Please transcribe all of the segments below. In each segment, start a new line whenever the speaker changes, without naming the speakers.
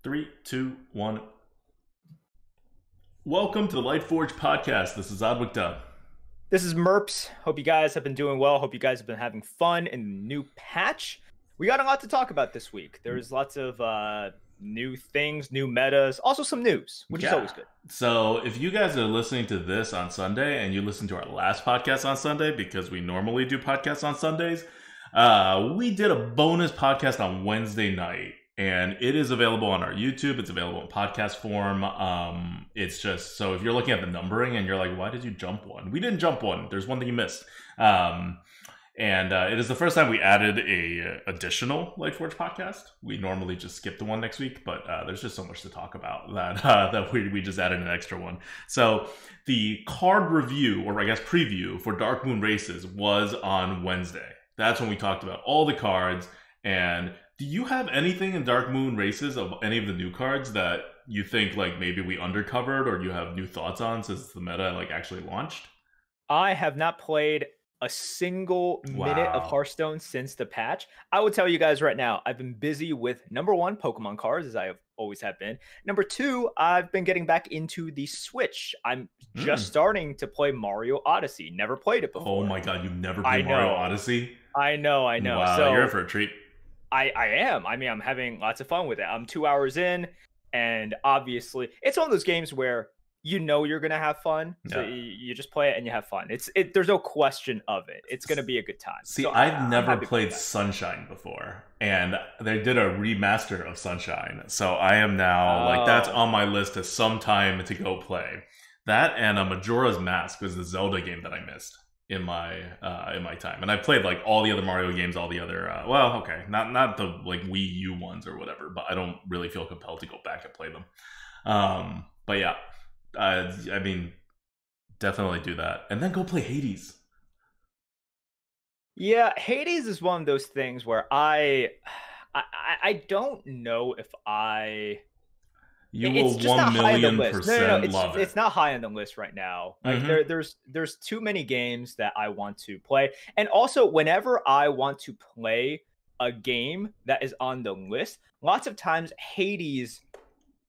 Three, two, one. Welcome to the Lightforge podcast. This is Adwikda.
This is Merps. Hope you guys have been doing well. Hope you guys have been having fun in the new patch. We got a lot to talk about this week. There's lots of new things, new metas, also some news, which is always good.
So if you guys are listening to this on Sunday and you listen to our last podcast on Sunday, because we normally do podcasts on Sundays, we did a bonus podcast on Wednesday night. And it is available on our YouTube. It's available in podcast form. It's just, so if you're looking at the numbering and you're like, why did you jump one? We didn't jump one. There's one that you missed. It is the first time we added a additional Lightforge podcast. We normally just skip the one next week, but there's just so much to talk about that we just added an extra one. So the card review, or I guess preview, for Dark Moon Races was on Wednesday. That's when we talked about all the cards. And do you have anything in Dark Moon Races of any of the new cards that you think like maybe we undercovered or you have new thoughts on since the meta like actually launched?
I have not played a single minute of Hearthstone since the patch. I will tell you guys right now, I've been busy with number one, Pokemon cards, as I have always have been. Number two, I've been getting back into the Switch. I'm just starting to play Mario Odyssey. Never played it before.
Oh my god, you've never played Mario Odyssey?
I know.
Wow,
so,
you're in for a treat.
I am. I mean, I'm having lots of fun with it. I'm 2 hours in, and obviously, it's one of those games where you know you're gonna have fun, so you just play it and you have fun. There's no question of it. It's gonna be a good time.
See, so I've never played Sunshine before, and they did a remaster of Sunshine, so I am now like that's on my list as some time to go play. That and Majora's Mask was the Zelda game that I missed in my time, and I played like all the other Mario games, all the other not the like Wii U ones or whatever, but I don't really feel compelled to go back and play them. But yeah, I mean, definitely do that, and then go play Hades.
Yeah, Hades is one of those things where I don't know if
You will 1,000,000% love it.
It's not high on the list right now. Like there's too many games that I want to play, and also whenever I want to play a game that is on the list, lots of times Hades,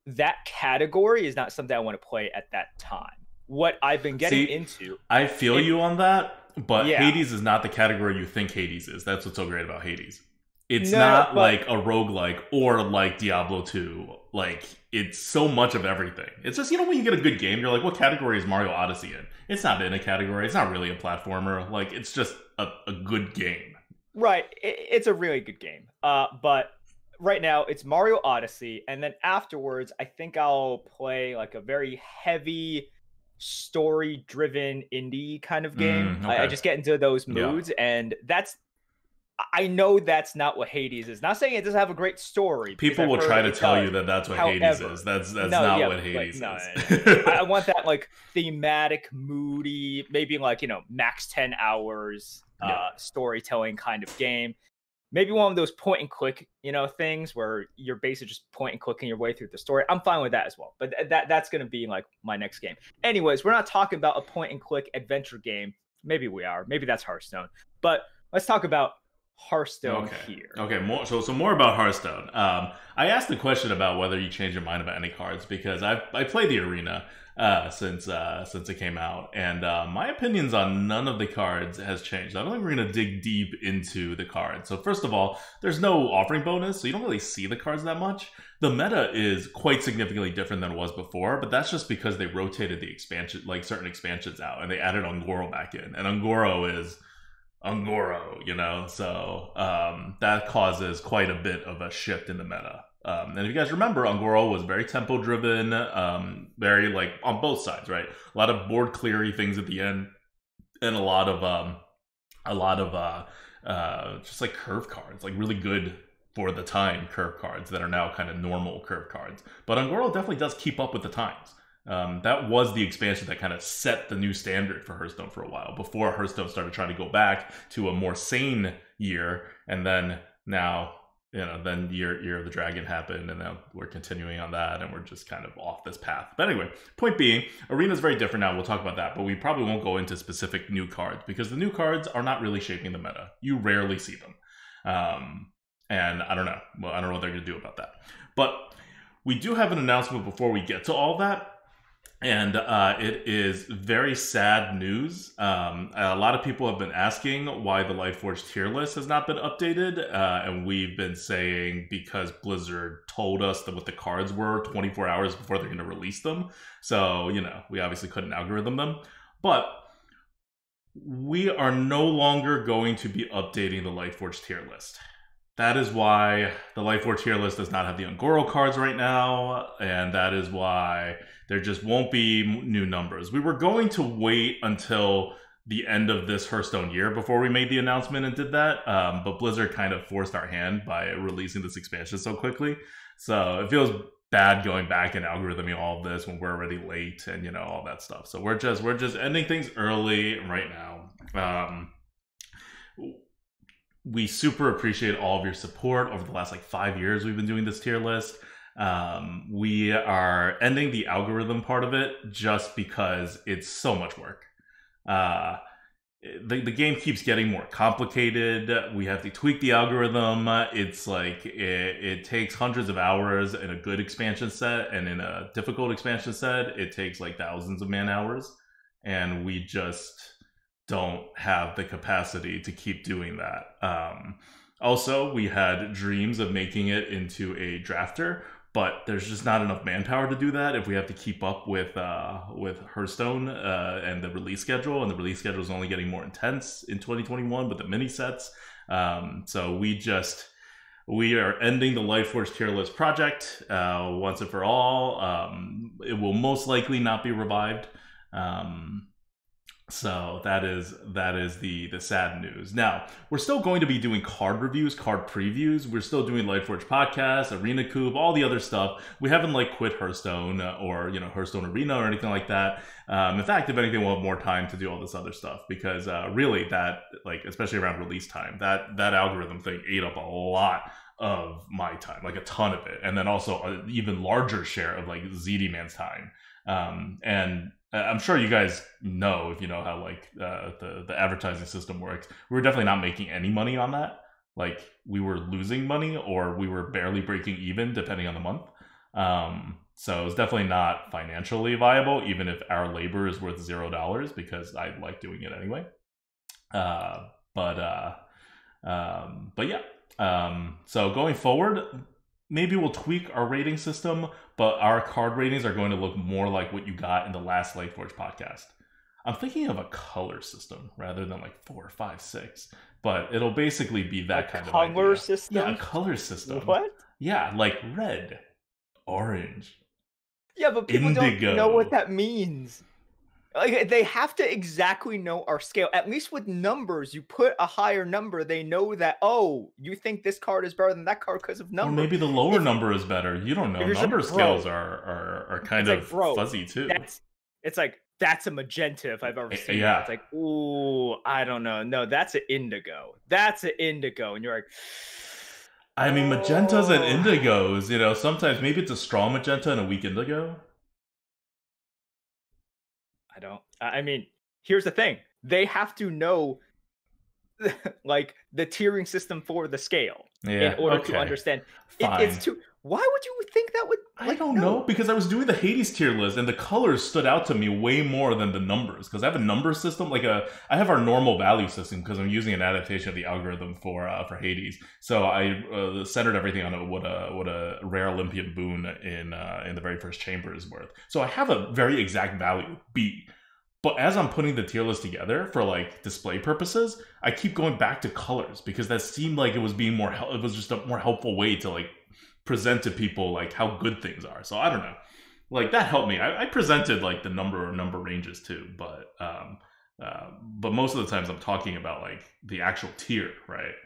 that category is not something I want to play at that time. What I've been getting into,
I feel you on that, but Hades is not the category you think Hades is. That's what's so great about Hades. It's not like a roguelike or like Diablo 2. Like, it's so much of everything. It's just, when you get a good game, you're like, what category is Mario Odyssey in? It's not in a category. It's not really a platformer. Like, it's just a good game.
Right. It's a really good game. But right now, it's Mario Odyssey. And then afterwards, I think I'll play like a very heavy story-driven indie kind of game. I just get into those moods. And I know that's not what Hades is. Not saying it doesn't have a great story.
People will try to tell you that that's what Hades is. That's not what Hades is.
I want that like thematic, moody, maybe like, max 10 hours storytelling kind of game. Maybe one of those point and click, things where you're basically just point and clicking your way through the story. I'm fine with that as well. But that's going to be like my next game. Anyways, we're not talking about a point and click adventure game. Maybe we are. Maybe that's Hearthstone. But let's talk about Hearthstone here. Okay,
more about Hearthstone. I asked the question about whether you change your mind about any cards because I played the arena since it came out, and my opinions on none of the cards has changed. I don't think we're gonna dig deep into the cards. So first of all, there's no offering bonus, so you don't really see the cards that much. The meta is quite significantly different than it was before, but that's just because they rotated the expansion, like certain expansions out, and they added Ungoro back in, and Ungoro is Ungoro, so that causes quite a bit of a shift in the meta. And if you guys remember, Ungoro was very tempo driven, very like on both sides, right? A lot of board cleary things at the end, and a lot of just like curve cards, like really good for the time curve cards that are now kind of normal curve cards. But Ungoro definitely does keep up with the times. That was the expansion that kind of set the new standard for Hearthstone for a while, before Hearthstone started trying to go back to a more sane year, and then now, then Year of the Dragon happened, and now we're continuing on that, and we're just kind of off this path. But anyway, point being, Arena's very different now, we'll talk about that, but we probably won't go into specific new cards, because the new cards are not really shaping the meta. You rarely see them. And I don't know. Well, I don't know what they're going to do about that. But we do have an announcement before we get to all that. And it is very sad news. A lot of people have been asking why the Lightforge tier list has not been updated. And we've been saying because Blizzard told us that what the cards were 24 hours before they're going to release them. So, you know, we obviously couldn't algorithm them. But we are no longer going to be updating the Lightforge tier list. That is why the Lightforge tier list does not have the Ungoro cards right now, and that is why there just won't be new numbers. We were going to wait until the end of this Hearthstone year before we made the announcement and did that, but Blizzard kind of forced our hand by releasing this expansion so quickly. So it feels bad going back and algorithming all of this when we're already late and, you know, all that stuff. So we're just ending things early right now. We super appreciate all of your support over the last like 5 years we've been doing this tier list. We are ending the algorithm part of it just because it's so much work. The game keeps getting more complicated. We have to tweak the algorithm. It's like it takes hundreds of hours in a good expansion set, and in a difficult expansion set, it takes like thousands of man hours. And we just don't have the capacity to keep doing that. Also, we had dreams of making it into a drafter, but there's just not enough manpower to do that if we have to keep up with Hearthstone and the release schedule. And the release schedule is only getting more intense in 2021 with the mini sets. So we are ending the Lightforge tier list project once and for all. It will most likely not be revived. So that is the sad news. Now, we're still going to be doing card reviews, card previews. We're still doing Lightforge podcast, Arena Coup, all the other stuff. We haven't like quit Hearthstone or, you know, Hearthstone Arena or anything like that. In fact, if anything, we'll have more time to do all this other stuff because really that, like, especially around release time, that algorithm thing ate up a lot of my time, like a ton of it. And then also an even larger share of like ZD Man's time. And I'm sure you guys know, if you know how like the advertising system works, we were definitely not making any money on that. Like we were losing money or we were barely breaking even depending on the month. So it's definitely not financially viable, even if our labor is worth $0 because I like doing it anyway. But yeah. So going forward, maybe we'll tweak our rating system, but our card ratings are going to look more like what you got in the last Lightforge podcast. I'm thinking of a color system rather than like 4, 5, 6, but it'll basically be that kind of idea.
Color system?
Yeah, a color system.
What?
Yeah, like red, orange.
Yeah, but people
indigo.
Don't know what that means. Like they have to exactly know our scale. At least with numbers, you put a higher number, they know that, oh, you think this card is better than that card because of numbers.
Or maybe the lower number is better. You don't know. Number scales are kind of fuzzy too.
It's like that's a magenta if I've ever seen it.
Yeah.
It's like, ooh, I don't know. No, that's an indigo. That's an indigo. And you're like,
I mean, magentas and indigos, you know, sometimes maybe it's a strong magenta and a weak indigo.
I mean, here's the thing. They have to know like the tiering system for the scale in order to understand. It's too. Why would you think that would?
I don't know, because I was doing the Hades tier list and the colors stood out to me way more than the numbers. Because I have a number system, like I have our normal value system because I'm using an adaptation of the algorithm for Hades. So I centered everything on what a rare Olympian boon in the very first chamber is worth. So I have a very exact value B. But as I'm putting the tier list together for like display purposes, I keep going back to colors because that seemed like it was being more. It was just a more helpful way to like present to people like how good things are. So I don't know, like that helped me. I presented like the number ranges too, but most of the times I'm talking about like the actual tier, right?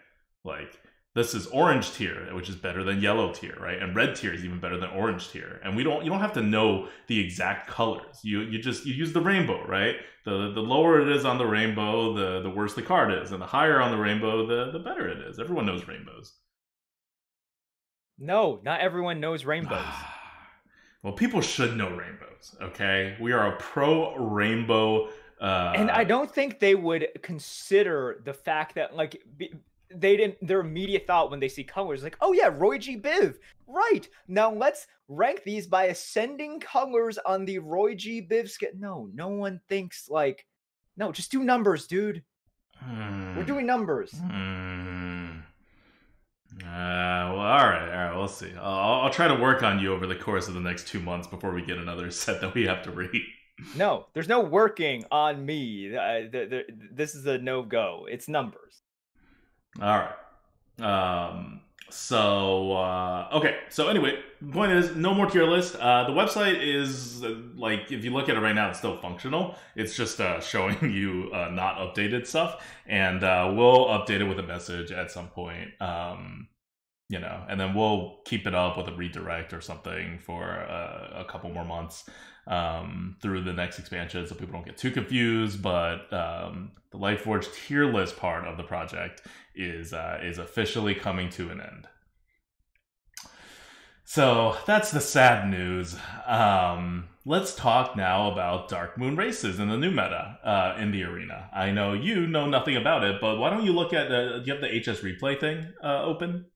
Like this is orange tier, which is better than yellow tier, right? And red tier is even better than orange tier. And you don't have to know the exact colors. You use the rainbow, right? The lower it is on the rainbow, the worse the card is, and the higher on the rainbow, the better it is. Everyone knows rainbows.
No, not everyone knows rainbows.
Well, people should know rainbows, okay? We are a pro rainbow.
And I don't think they would consider the fact that like their immediate thought when they see colors like, oh yeah, Roy G. Biv. Right. Now let's rank these by ascending colors on the Roy G. Biv scale. No one thinks like, no, just do numbers, dude. We're doing numbers.
Well, all right, we'll see. I'll try to work on you over the course of the next 2 months before we get another set that we have to read.
No, there's no working on me. This is a no-go. It's numbers.
All right. Okay. So anyway, the point is, no more tier list. The website is like, if you look at it right now, it's still functional. It's just showing you not updated stuff, and we'll update it with a message at some point. And then we'll keep it up with a redirect or something for a couple more months through the next expansion, so people don't get too confused. But the Lightforge tier list part of the project is officially coming to an end. So that's the sad news. Let's talk now about Dark Moon races in the new meta in the arena. I know you know nothing about it, but why don't you look at do you have the HS replay thing open?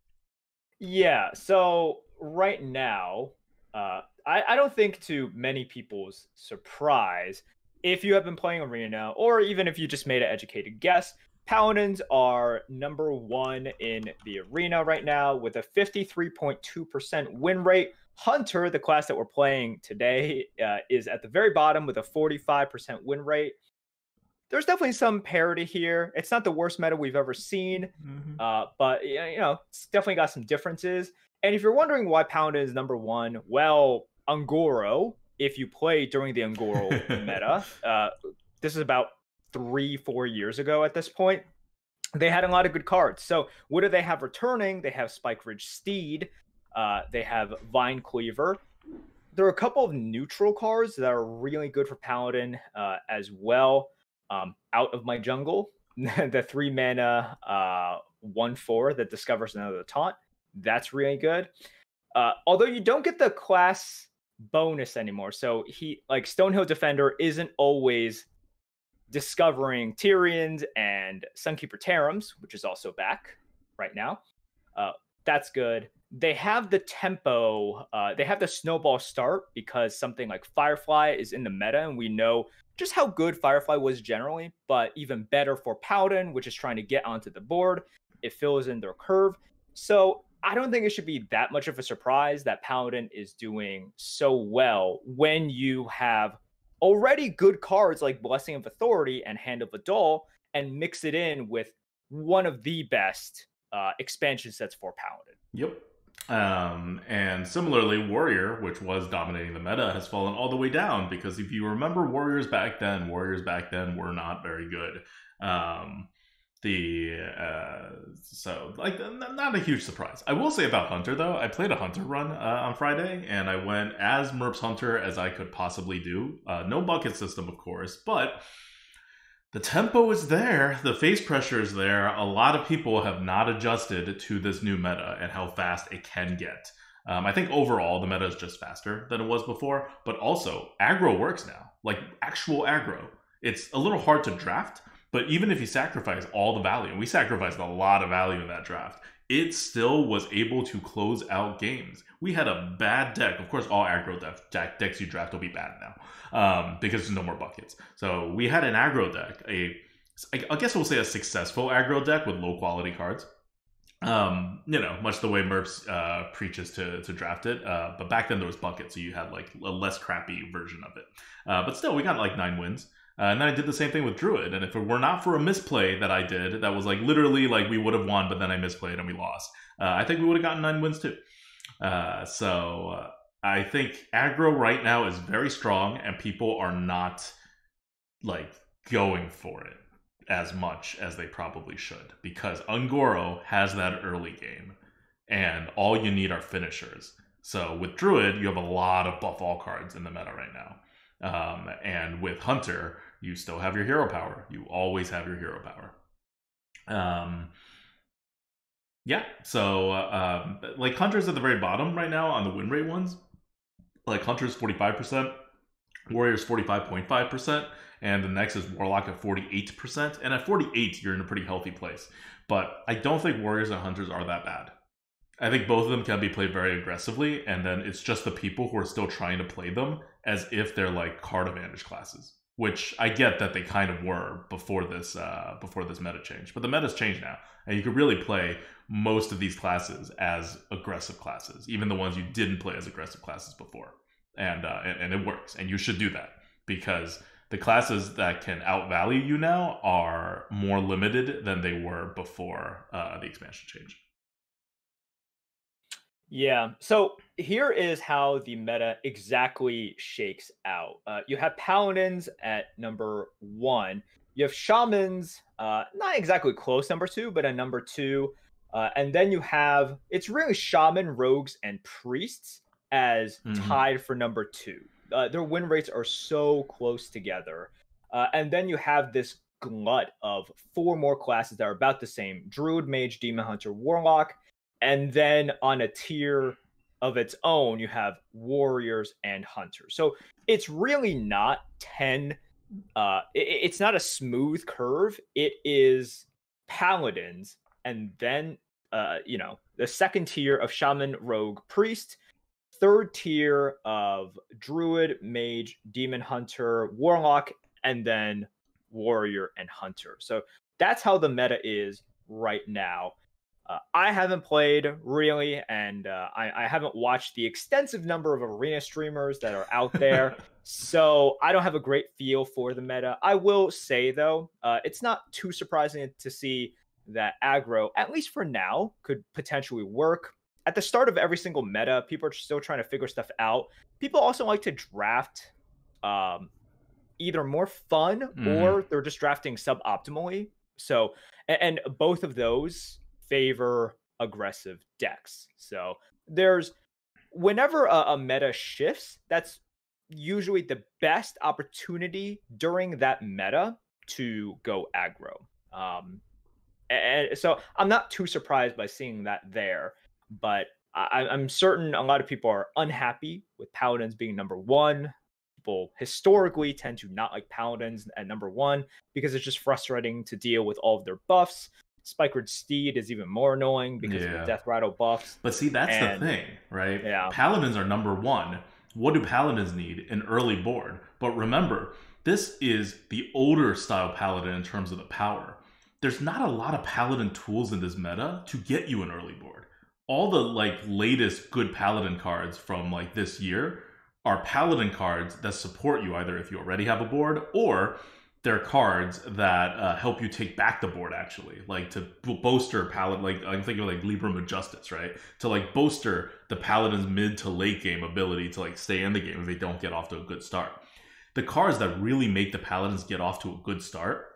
Yeah, so right now, I don't think, to many people's surprise, if you have been playing Arena, or even if you just made an educated guess, Paladins are number 1 in the Arena right now with a 53.2% win rate. Hunter, the class that we're playing today, is at the very bottom with a 45% win rate. There's definitely some parity here. It's not the worst meta we've ever seen, but it's definitely got some differences. And if you're wondering why Paladin is number 1, well, Ungoro, if you play during the Ungoro meta, this is about 3-4 years ago at this point, they had a lot of good cards. So what do they have returning? They have Spike Ridge Steed. They have Vine Cleaver. There are a couple of neutral cards that are really good for Paladin as well. Out of My Jungle, the 3-mana 1/4 that discovers another taunt. That's really good. Although you don't get the class bonus anymore. So Stonehill Defender isn't always discovering Tyrians and Sunkeeper Terrams, which is also back right now. That's good. They have the tempo. They have the snowball start because something like Firefly is in the meta, and we know just how good Firefly was generally, but even better for Paladin, which is trying to get onto the board. It fills in their curve. So I don't think it should be that much of a surprise that Paladin is doing so well when you have already good cards like Blessing of Authority and Hand of Adol, and mix it in with one of the best expansion sets for Paladin.
Yep. And similarly, Warrior, which was dominating the meta, has fallen all the way down, because if you remember Warriors back then were not very good. So not a huge surprise. I will say about Hunter though, I played a Hunter run on Friday, and I went as Merps Hunter as I could possibly do. No bucket system, of course, but the tempo is there, the face pressure is there. A lot of people have not adjusted to this new meta and how fast it can get. I think overall the meta is just faster than it was before, but also aggro works now, like actual aggro. It's a little hard to draft, but even if you sacrifice all the value, and we sacrificed a lot of value in that draft, it still was able to close out games. We had a bad deck. Of course, all aggro decks you draft will be bad now because there's no more buckets. So we had an aggro deck, I guess we'll say a successful aggro deck with low quality cards. Much the way Merps preaches to draft it. But back then there was buckets, so you had like a less crappy version of it. But still, we got like 9 wins. And then I did the same thing with Druid. And if it were not for a misplay that I did, that was like literally like we would have won, but then I misplayed and we lost. I think we would have gotten 9 wins too. So I think aggro right now is very strong, and people are not like going for it as much as they probably should, because Ungoro has that early game, and all you need are finishers. So with Druid, you have a lot of buff all cards in the meta right now. And with Hunter, you still have your hero power. You always have your hero power. Like Hunter's at the very bottom right now on the win rate ones. Like Hunter's 45%, Warrior's 45.5%, and the next is Warlock at 48%. And at 48, you're in a pretty healthy place. but I don't think warriors and hunters are that bad. I think both of them can be played very aggressively, and then it's just the people who are still trying to play them as if they're like card advantage classes. Which I get that they kind of were before this meta change, but the meta's changed now, and you could really play most of these classes as aggressive classes, even the ones you didn't play as aggressive classes before, and it works, and you should do that because the classes that can outvalue you now are more limited than they were before the expansion change.
Yeah. So here is how the meta exactly shakes out. You have paladins at number one. You have shamans, not exactly close number two, but a number two. And then you have it's really shaman, rogues, and priests as
Mm-hmm.
tied for number two. Their win rates are so close together. And then you have this glut of four more classes that are about the same: druid, mage, demon hunter, warlock. And then on a tier of its own, you have warriors and hunters. So it's really not 10. It's not a smooth curve. It is paladins, and then the second tier of shaman, rogue, priest, third tier of druid, mage, demon hunter, warlock, and then warrior and hunter. So that's how the meta is right now. I haven't played really, and I haven't watched the extensive number of arena streamers that are out there. So I don't have a great feel for the meta. I will say, though, it's not too surprising to see that aggro, at least for now, could potentially work. At the start of every single meta, people are still trying to figure stuff out. People also like to draft either more fun or they're just drafting suboptimally. So, and both of those favor aggressive decks. So there's whenever a meta shifts, that's usually the best opportunity during that meta to go aggro. And so I'm not too surprised by seeing that there, but I'm certain a lot of people are unhappy with paladins being number one. People historically tend to not like paladins at number one because it's just frustrating to deal with all of their buffs. Spikered Steed is even more annoying because of the Death Rattle buffs.
But see, that's the thing, right?
Yeah.
Paladins are number one. What do paladins need? An early board. But remember, this is the older style paladin in terms of the power. There's not a lot of paladin tools in this meta to get you an early board. All the latest good paladin cards from this year are paladin cards that support you either if you already have a board or they're cards that help you take back the board, actually, to bolster paladin. I'm thinking of Libram of Justice, right? To bolster the paladin's mid to late game ability to stay in the game if they don't get off to a good start. The cards that really make the paladins get off to a good start,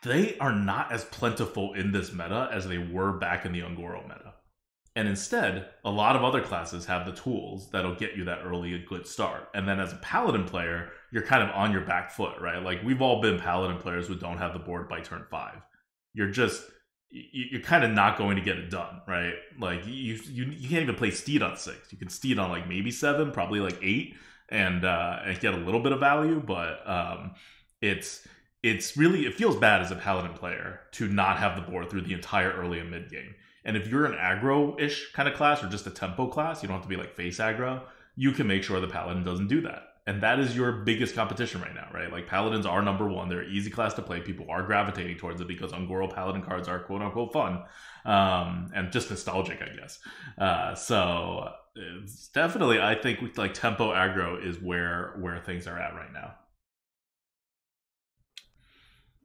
they are not as plentiful in this meta as they were back in the Ungoro meta. And instead, a lot of other classes have the tools that'll get you that early a good start. And then as a paladin player, you're kind of on your back foot, right? We've all been paladin players who don't have the board by turn 5. You're kind of not going to get it done, right? You can't even play Steed on 6. You can Steed on maybe 7, probably 8, and get a little bit of value. But it feels bad as a paladin player to not have the board through the entire early and mid game. And if you're an aggro-ish kind of class or just a tempo class, you don't have to be face aggro, you can make sure the paladin doesn't do that. And that is your biggest competition right now, right? Paladins are number one. They're an easy class to play. People are gravitating towards it because Ungoro paladin cards are quote-unquote fun and just nostalgic, I guess. So it's definitely, I think, tempo aggro is where things are at right now.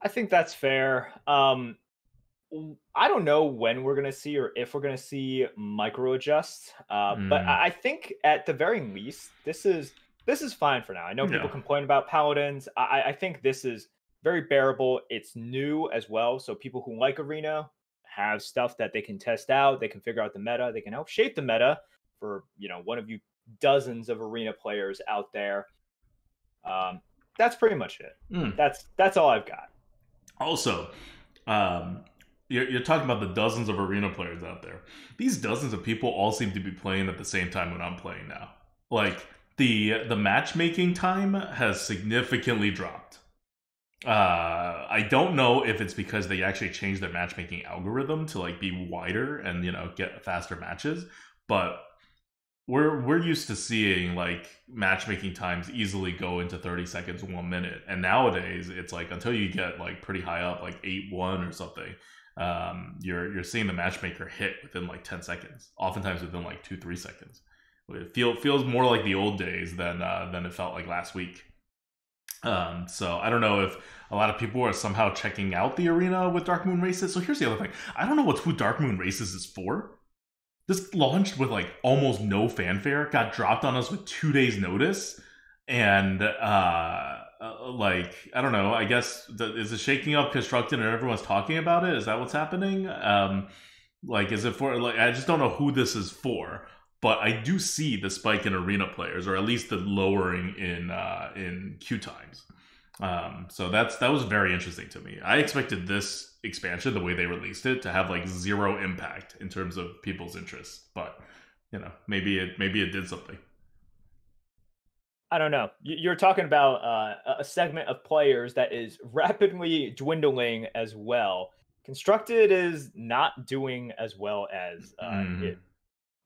I think that's fair. I don't know when we're going to see or if we're going to see micro adjust, but I think at the very least, this is fine for now. I know people complain about paladins. I think this is very bearable. It's new as well, so people who like Arena have stuff that they can test out. They can figure out the meta. They can help shape the meta for one of you dozens of Arena players out there. That's pretty much it. That's all I've got.
Also, you're talking about the dozens of Arena players out there. These dozens of people all seem to be playing at the same time when I'm playing now. The matchmaking time has significantly dropped. I don't know if it's because they actually changed their matchmaking algorithm to like be wider and get faster matches, but we're used to seeing like matchmaking times easily go into 30 seconds, 1 minute, and nowadays it's like until you get like pretty high up, like 8-1 or something, you're seeing the matchmaker hit within like 10 seconds, oftentimes within like 2-3 seconds. It feels more like the old days than it felt like last week. So I don't know if a lot of people are somehow checking out the arena with Dark Moon Races. So here's the other thing. I don't know who Dark Moon Races is for. This launched with like almost no fanfare, got dropped on us with 2 days notice. And like, I don't know, I guess, is it shaking up Constructed and everyone's talking about it? Is that what's happening? Like, is it for, like, I just don't know who this is for. But I do see the spike in arena players, or at least the lowering in queue times. So that was very interesting to me. I expected this expansion, the way they released it, to have like zero impact in terms of people's interests. But maybe it did something.
I don't know. You're talking about a segment of players that is rapidly dwindling as well. Constructed is not doing as well as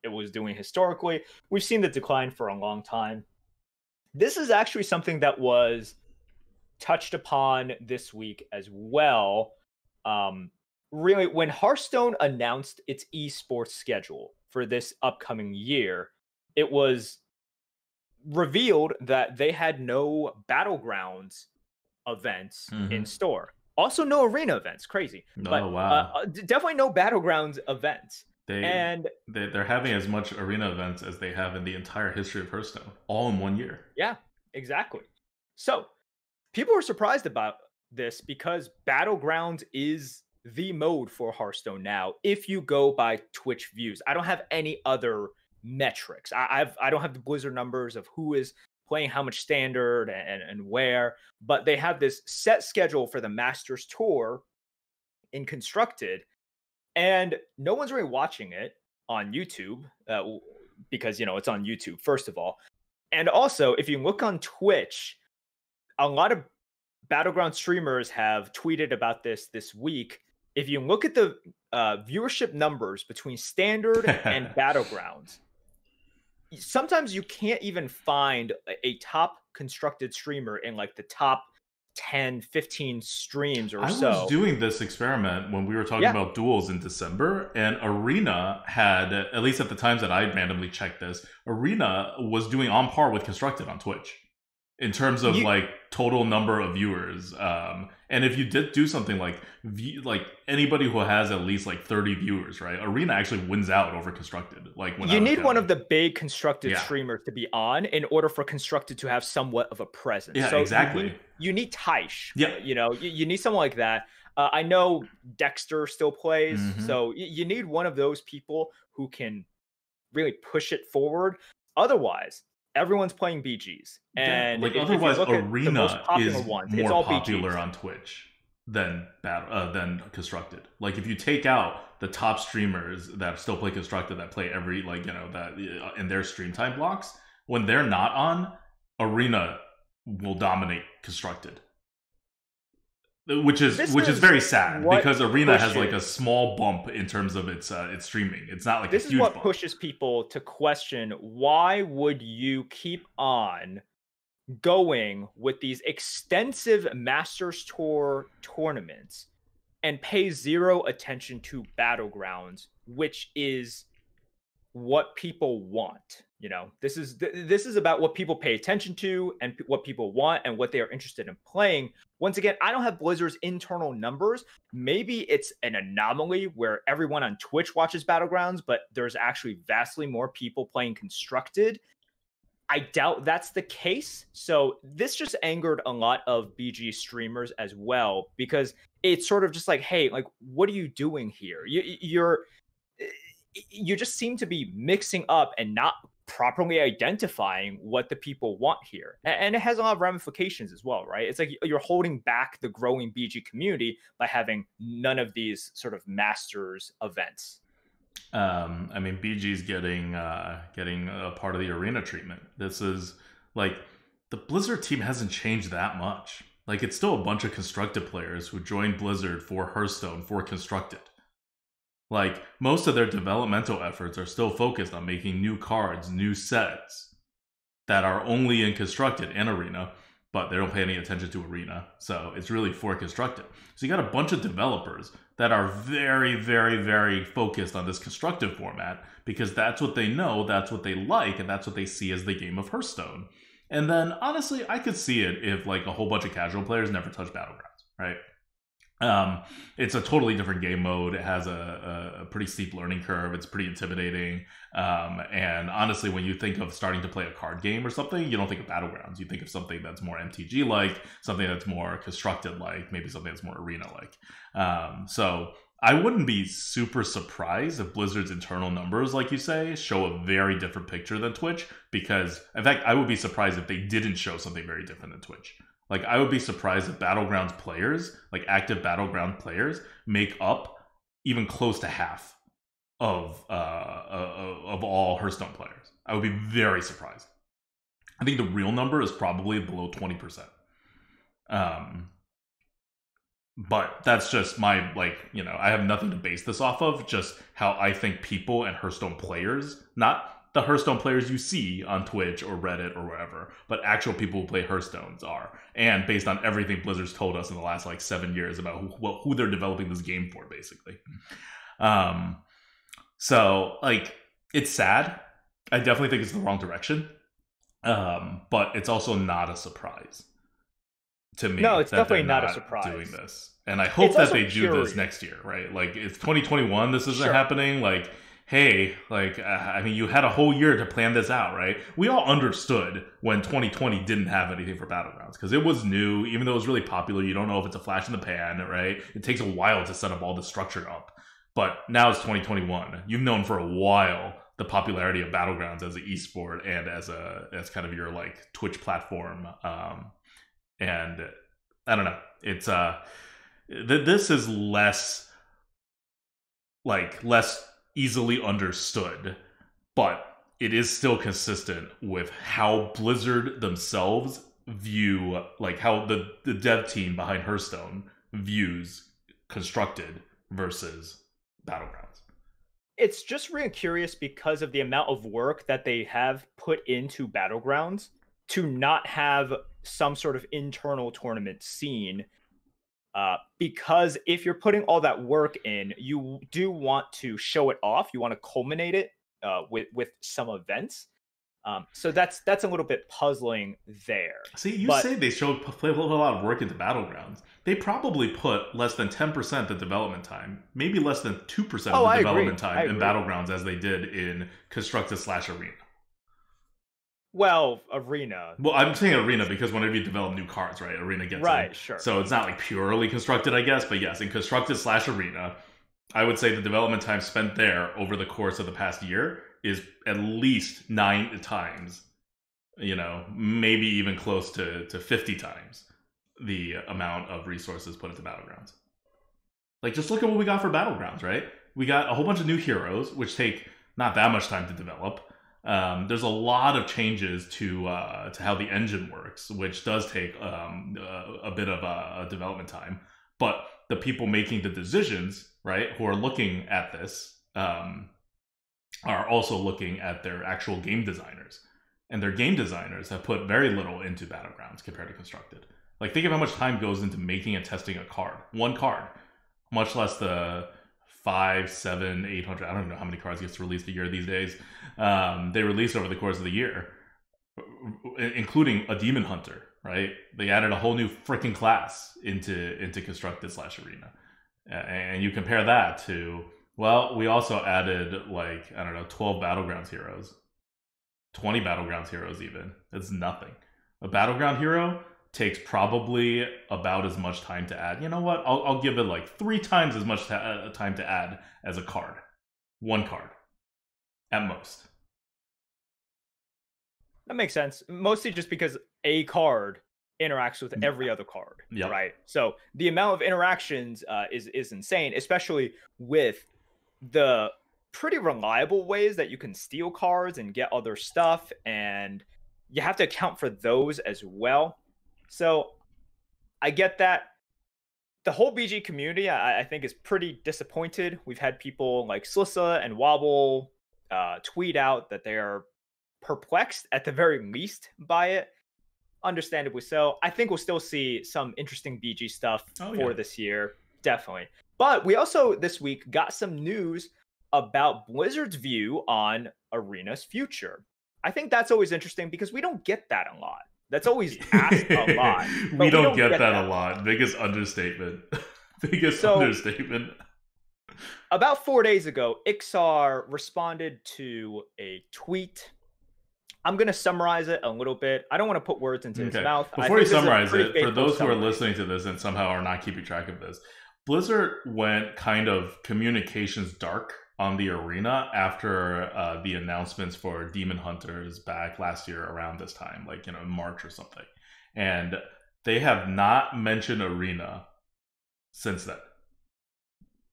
it was doing historically. We've seen the decline for a long time. This is actually something that was touched upon this week as well. Really, when Hearthstone announced its esports schedule for this upcoming year, it was revealed that they had no Battlegrounds events in store. Also, no arena events. Crazy.
Oh, wow.
Definitely no Battlegrounds events.
They're having as much arena events as they have in the entire history of Hearthstone, all in 1 year.
Yeah, exactly. So people are surprised about this because Battlegrounds is the mode for Hearthstone now. If you go by Twitch views, I don't have any other metrics. I don't have the Blizzard numbers of who is playing how much standard and where, but they have this set schedule for the Masters Tour in Constructed. And no one's really watching it on YouTube because, it's on YouTube, first of all. And also, if you look on Twitch, a lot of Battleground streamers have tweeted about this week. If you look at the viewership numbers between Standard and Battlegrounds, sometimes you can't even find a top Constructed streamer in like the top 10, 15 streams or so.
I was doing this experiment when we were talking about duels in December, and Arena had, at least at the times that I randomly checked this, Arena was doing on par with Constructed on Twitch in terms of like total number of viewers. And if you did do something like anybody who has at least like 30 viewers, right? Arena actually wins out over Constructed. Like
you need one of the big Constructed streamers to be on in order for Constructed to have somewhat of a presence.
Yeah, so exactly.
You need Taish.
Yeah,
you need someone like that. I know Dexter still plays, so you need one of those people who can really push it forward. Otherwise, everyone's playing BGs, and
otherwise, Arena is more popular
BGs
on Twitch than Constructed. Like if you take out the top streamers that still play Constructed, that play every that in their stream time blocks, when they're not on, Arena will dominate Constructed. Which is very sad because Arena has like a small bump in terms of its streaming. It's not like
this
a huge
is what
bump.
Pushes people to question, why would you keep on going with these extensive Masters Tour tournaments and pay zero attention to Battlegrounds, which is what people want. This is about what people pay attention to and what people want and what they are interested in playing. Once again, I don't have Blizzard's internal numbers. Maybe it's an anomaly where everyone on Twitch watches Battlegrounds, but there's actually vastly more people playing Constructed. I doubt that's the case. So this just angered a lot of BG streamers as well, because it's sort of just like, hey, like, what are you doing here? You just seem to be mixing up and not properly identifying what the people want here. And it has a lot of ramifications as well, right? It's like you're holding back the growing BG community by having none of these sort of Masters events.
I mean, BG's getting a part of the arena treatment. This is like the Blizzard team hasn't changed that much. Like, it's still a bunch of Constructed players who joined Blizzard for Hearthstone for Constructed. Like, most of their developmental efforts are still focused on making new cards, new sets that are only in Constructed and Arena, but they don't pay any attention to Arena. So it's really for Constructed. So you got a bunch of developers that are very, very, very focused on this Constructed format because that's what they know, that's what they like, and that's what they see as the game of Hearthstone. And then, honestly, I could see it if, like, a whole bunch of casual players never touch Battlegrounds, right? It's a totally different game mode. It has a pretty steep learning curve. It's pretty intimidating. And honestly, when you think of starting to play a card game or something, you don't think of Battlegrounds. You think of something that's more MTG-like, something that's more Constructed-like, maybe something that's more Arena-like. So I wouldn't be super surprised if Blizzard's internal numbers, like you say, show a very different picture than Twitch. Because, in fact, I would be surprised if they didn't show something very different than Twitch. Like, I would be surprised if Battlegrounds players, like active Battleground players, make up even close to half of all Hearthstone players. I would be very surprised. I think the real number is probably below 20%. But that's just my, like, you know, I have nothing to base this off of, just how I think people and Hearthstone players, not the Hearthstone players you see on Twitch or Reddit or wherever, but actual people who play Hearthstones are. And based on everything Blizzard's told us in the last, like, 7 years about who they're developing this game for, basically. So, like, it's sad. I definitely think it's the wrong direction. But it's also not a surprise to me.
No, it's
that
definitely
they're
not a surprise.
doing this. And I hope
It's
that
also
they do
curious.
this next year, right? Like, it's 2021, this isn't
Sure.
happening. Like, hey, like, I mean, you had a whole year to plan this out, right? We all understood when 2020 didn't have anything for Battlegrounds because it was new, even though it was really popular. You don't know if it's a flash in the pan, right? It takes a while to set up all the structure up. But now it's 2021. You've known for a while the popularity of Battlegrounds as an esport and as kind of your, like, Twitch platform. And I don't know. It's this is less easily understood, but it is still consistent with how Blizzard themselves view, like, how the dev team behind Hearthstone views Constructed versus Battlegrounds.
It's just really curious because of the amount of work that they have put into Battlegrounds to not have some sort of internal tournament scene. Because if you're putting all that work in, you do want to show it off. You want to culminate it with some events. So that's a little bit puzzling there.
See, you say they put a lot of work into Battlegrounds. They probably put less than 10% the development time, maybe less than 2% of the development time in Battlegrounds as they did in Constructed/Arena.
Well, Arena.
Well, I'm saying Arena because whenever you develop new cards, right, Arena gets in.
Sure.
So it's not like purely Constructed, I guess, but yes, in Constructed/Arena, I would say the development time spent there over the course of the past year is at least 9 times, you know, maybe even close to 50 times the amount of resources put into Battlegrounds. Like, just look at what we got for Battlegrounds, right? We got a whole bunch of new heroes, which take not that much time to develop. There's a lot of changes to how the engine works, which does take a bit of a development time. But the people making the decisions, right, who are looking at this, are also looking at their actual game designers. And their game designers have put very little into Battlegrounds compared to Constructed. Like, think of how much time goes into making and testing a card. One card. Much less the 5, 7, 800, I don't know how many cards gets released a year these days. They released over the course of the year, including a Demon Hunter, right? They added a whole new freaking class into Constructed/Arena. And you compare that to, well, we also added, like, I don't know, 12 Battlegrounds heroes. 20 Battlegrounds heroes even. It's nothing. A Battleground hero takes probably about as much time to add. You know what? I'll give it like 3 times as much time to add as a card. One card. At most.
That makes sense. Mostly just because a card interacts with every other card, right? So the amount of interactions is insane, especially with the pretty reliable ways that you can steal cards and get other stuff, and you have to account for those as well. So I get that. The whole BG community, I think, is pretty disappointed. We've had people like Slissa and Wobble tweet out that they are perplexed at the very least by it. Understandably so. I think we'll still see some interesting BG stuff for this year, definitely. But we also this week got some news about Blizzard's view on Arena's future. I think that's always interesting because we don't get that a lot. That's always asked a lot.
We don't get that a lot. Biggest understatement. Understatement.
About 4 days ago, Ixar responded to a tweet. I'm going to summarize it a little bit. I don't want to put words into his mouth.
Before you summarize it, for those who are listening to this and somehow are not keeping track of this, Blizzard went kind of communications dark on the arena after the announcements for Demon Hunters back last year around this time, like, you know, in March or something. And they have not mentioned arena since then,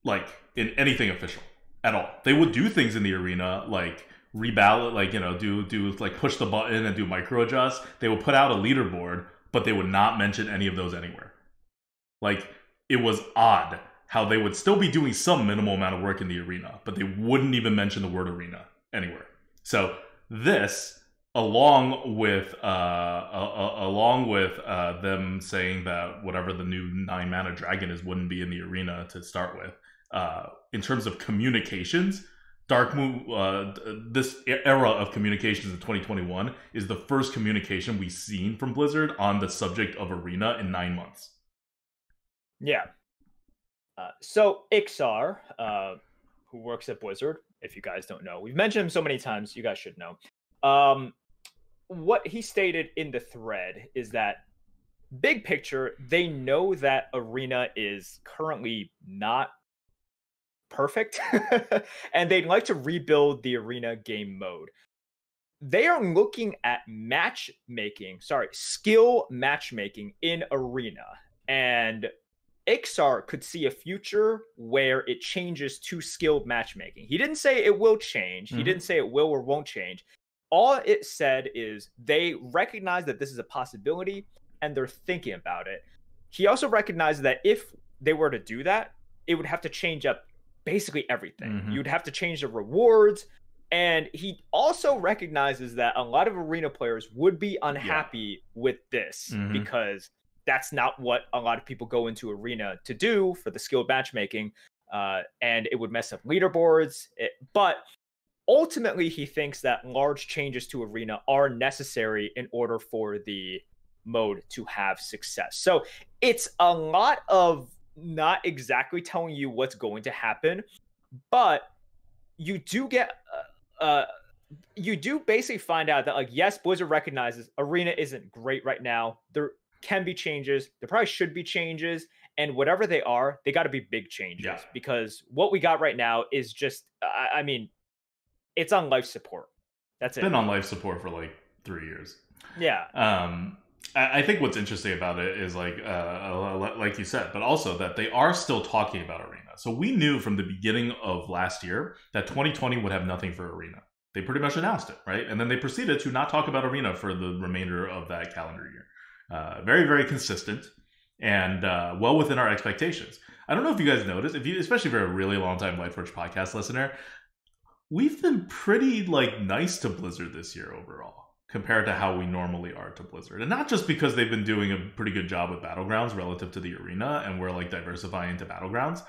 like in anything official at all. They would do things in the arena, like reballot, like, you know, do like push the button and do micro adjust. They would put out a leaderboard, but they would not mention any of those anywhere. Like, it was odd how they would still be doing some minimal amount of work in the arena, but they wouldn't even mention the word arena anywhere. So this, along with them saying that whatever the new 9-mana dragon is wouldn't be in the arena to start with, in terms of communications, this era of communications in 2021 is the first communication we've seen from Blizzard on the subject of arena in 9 months.
Yeah. So Ixar, who works at Blizzard, if you guys don't know, we've mentioned him so many times, you guys should know. What he stated in the thread is that, big picture, they know that Arena is currently not perfect, and they'd like to rebuild the Arena game mode. They are looking at skill matchmaking in Arena, and Ixar could see a future where it changes to skilled matchmaking. He didn't say it will change. He didn't say it will or won't change. All it said is they recognize that this is a possibility and they're thinking about it. He also recognized that if they were to do that, it would have to change up basically everything. You'd have to change the rewards. And he also recognizes that a lot of Arena players would be unhappy with this because that's not what a lot of people go into Arena to do for the skilled matchmaking, and it would mess up leaderboards. But ultimately, he thinks that large changes to Arena are necessary in order for the mode to have success. So it's a lot of not exactly telling you what's going to happen, but you do get... you do basically find out that, like, yes, Blizzard recognizes Arena isn't great right now. There can be changes. There probably should be changes. And whatever they are, they got to be big changes because what we got right now is just, I mean, it's on life support. That's it.
It's been on life support for like 3 years.
Yeah.
I think what's interesting about it is like you said, but also that they are still talking about Arena. So we knew from the beginning of last year that 2020 would have nothing for Arena. They pretty much announced it, right? And then they proceeded to not talk about Arena for the remainder of that calendar year. Very, very consistent and well within our expectations. I don't know if you guys noticed, especially if you're a really long time Lightforge podcast listener, we've been pretty like nice to Blizzard this year overall compared to how we normally are to Blizzard. And not just because they've been doing a pretty good job with Battlegrounds relative to the Arena, and we're like diversifying into Battlegrounds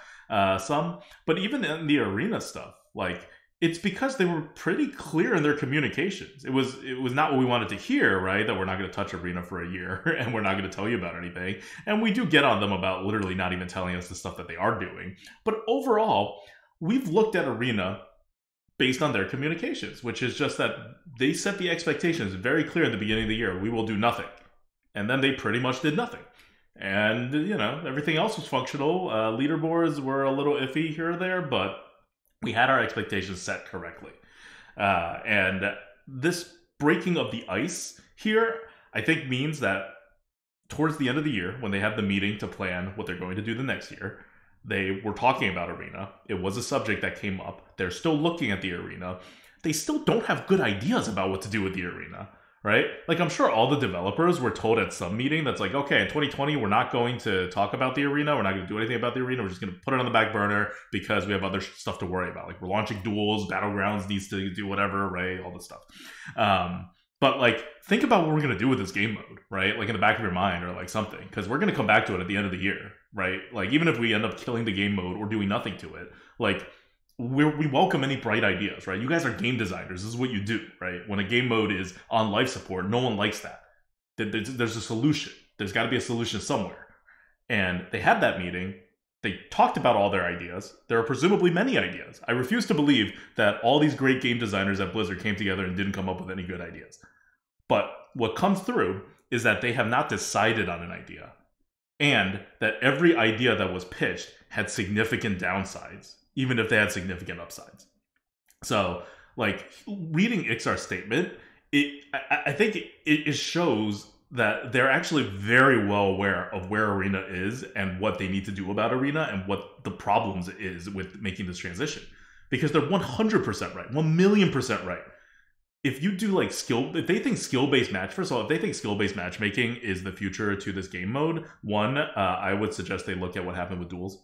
some, but even in the Arena stuff, like, it's because they were pretty clear in their communications. It was not what we wanted to hear, right? That we're not going to touch Arena for a year and we're not going to tell you about anything. And we do get on them about literally not even telling us the stuff that they are doing. But overall, we've looked at Arena based on their communications, which is just that they set the expectations very clear at the beginning of the year. We will do nothing. And then they pretty much did nothing. And, you know, everything else was functional. Leaderboards were a little iffy here or there, but we had our expectations set correctly. And this breaking of the ice here, I think, means that towards the end of the year, when they have the meeting to plan what they're going to do the next year, they were talking about Arena. It was a subject that came up. They're still looking at the Arena. They still don't have good ideas about what to do with the Arena, right? Like, I'm sure all the developers were told at some meeting that's like, okay, in 2020, we're not going to talk about the arena. We're not going to do anything about the arena. We're just going to put it on the back burner because we have other stuff to worry about. Like, we're launching duels, Battlegrounds needs to do whatever, right? All this stuff. But like, think about what we're going to do with this game mode, right? Like in the back of your mind or like something, because we're going to come back to it at the end of the year, right? Like, even if we end up killing the game mode or doing nothing to it, like, we welcome any bright ideas, right? You guys are game designers. This is what you do, right? When a game mode is on life support, no one likes that. There's a solution. There's got to be a solution somewhere. And they had that meeting. They talked about all their ideas. There are presumably many ideas. I refuse to believe that all these great game designers at Blizzard came together and didn't come up with any good ideas. But what comes through is that they have not decided on an idea, and that every idea that was pitched had significant downsides, even if they had significant upsides. So, like, reading Ixar's statement, I think it shows that they're actually very well aware of where Arena is and what they need to do about Arena and what the problems is with making this transition. Because they're 100% right, 1,000,000% right. If you do like if they think skill-based first of all, if they think skill-based matchmaking is the future to this game mode, I would suggest they look at what happened with duels.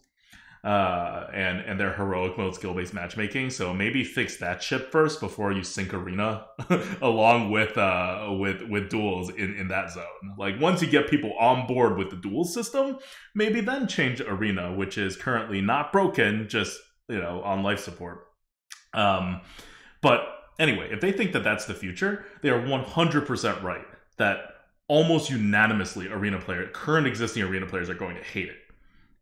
And their heroic mode skill-based matchmaking. So maybe fix that ship first before you sync Arena along with duels in that zone. Like, once you get people on board with the duel system, maybe then change Arena, which is currently not broken, just, on life support. But anyway, if they think that that's the future, they are 100% right that almost unanimously current existing Arena players are going to hate it.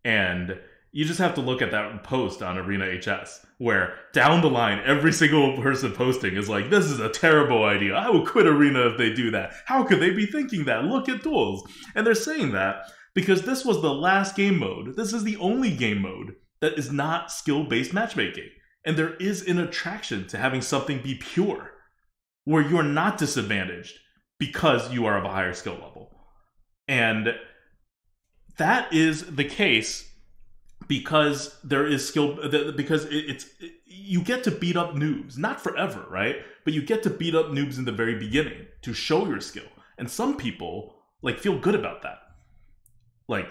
And you just have to look at that post on Arena HS, where down the line, every single person posting is like, this is a terrible idea. I will quit Arena if they do that. How could they be thinking that? Look at duels. And they're saying that because this was the last game mode. This is the only game mode that is not skill-based matchmaking. And there is an attraction to having something be pure, where you're not disadvantaged because you are of a higher skill level. And that is the case because there is skill, because you get to beat up noobs, not forever, right? But you get to beat up noobs in the very beginning to show your skill. And some people like feel good about that. Like,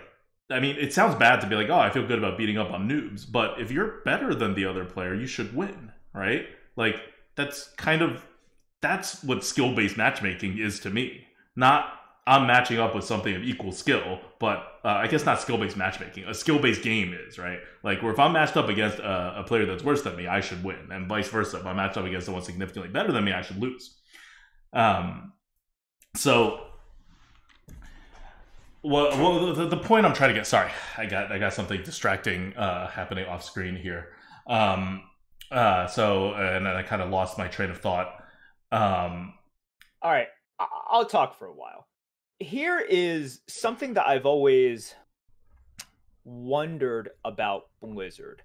I mean, it sounds bad to be like, oh, I feel good about beating up on noobs, but if you're better than the other player, you should win, right? Like, that's what skill-based matchmaking is to me. Not I'm matching up with something of equal skill, but I guess not skill-based matchmaking. A skill-based game is, right? Like, where if I'm matched up against a player that's worse than me, I should win, and vice versa. If I'm matched up against someone significantly better than me, I should lose. Well, the point I'm trying to get. Sorry, I got something distracting happening off screen here. And then I kind of lost my train of thought.
All right, I'll talk for a while. Here is something that I've always wondered about Blizzard.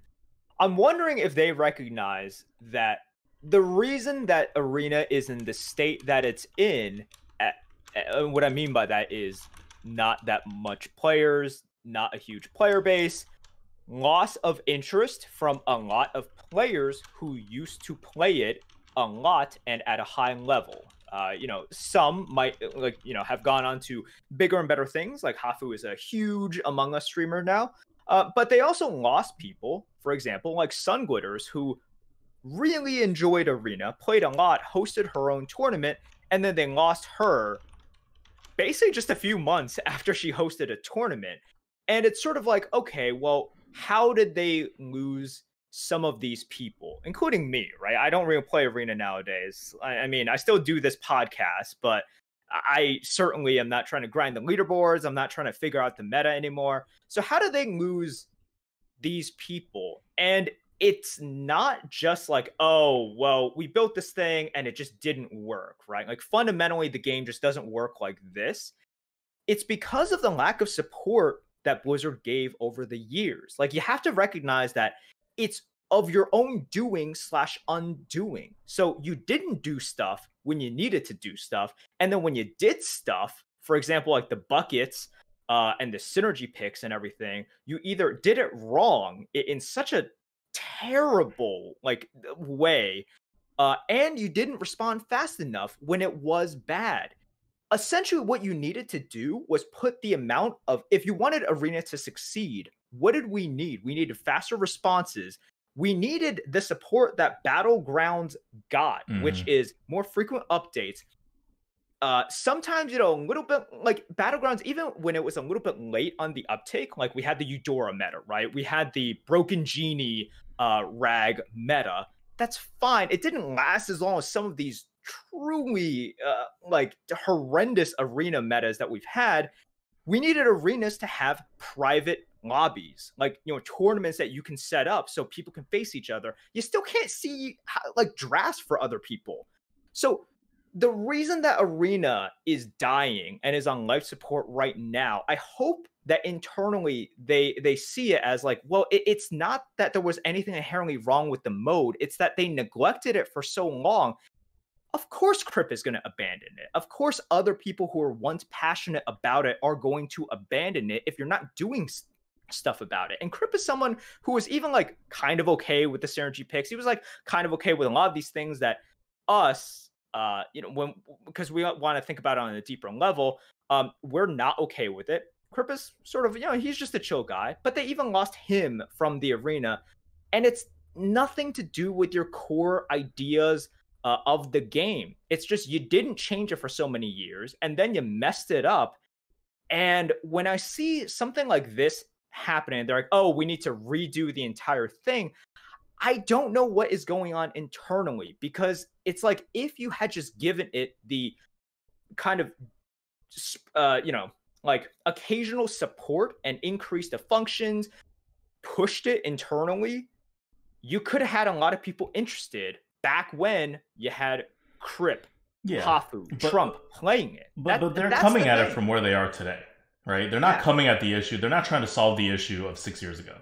I'm wondering if they recognize that the reason that Arena is in the state that it's in, what I mean by that is not that much players, not a huge player base, loss of interest from a lot of players who used to play it a lot and at a high level. Some might have gone on to bigger and better things. Like Hafu is a huge Among Us streamer now, but they also lost people, for example, like Sunglitters, who really enjoyed Arena, played a lot, hosted her own tournament, and then they lost her basically just a few months after she hosted a tournament. And it's sort of like, okay, well, how did they lose some of these people, including me, right? I don't really play Arena nowadays. I mean, I still do this podcast, but I certainly am not trying to grind the leaderboards. I'm not trying to figure out the meta anymore. So how do they lose these people? And it's not just like, oh, well, we built this thing and it just didn't work, right? Like, fundamentally, the game just doesn't work like this. It's because of the lack of support that Blizzard gave over the years. Like, you have to recognize that it's of your own doing / undoing. So you didn't do stuff when you needed to do stuff. And then when you did stuff, for example, like the buckets and the synergy picks and everything, you either did it wrong in such a terrible way and you didn't respond fast enough when it was bad. Essentially, what you needed to do was put the amount of, if you wanted Arena to succeed, what did we need? We needed faster responses. We needed the support that Battlegrounds got, which is more frequent updates. Sometimes, a little bit like Battlegrounds, even when it was a little bit late on the uptake, like we had the Eudora meta, right? We had the Broken Genie rag meta. That's fine. It didn't last as long as some of these truly like horrendous arena metas that we've had. We needed arenas to have private lobbies, like tournaments that you can set up so people can face each other. You still can't see like drafts for other people. So the reason that arena is dying and is on life support right now, I hope that internally they see it as like, well, it's not that there was anything inherently wrong with the mode. It's that they neglected it for so long. Of course, Crip is going to abandon it. Of course, other people who were once passionate about it are going to abandon it if you're not doing stuff about it. And Crip is someone who was even like kind of okay with the synergy picks. He was like kind of okay with a lot of these things that us, because we want to think about it on a deeper level, we're not okay with it. Crip is sort of, he's just a chill guy, but they even lost him from the arena. And it's nothing to do with your core ideas of the game. It's just you didn't change it for so many years and then you messed it up. And when I see something like this happening, they're like, oh, we need to redo the entire thing. I don't know what is going on internally, because it's like if you had just given it the kind of, like occasional support and increased the functions, pushed it internally, you could have had a lot of people interested back when you had Crip, Hafu, Trump playing it.
But they're coming at it from where they are today, right? They're not coming at the issue. They're not trying to solve the issue of 6 years ago.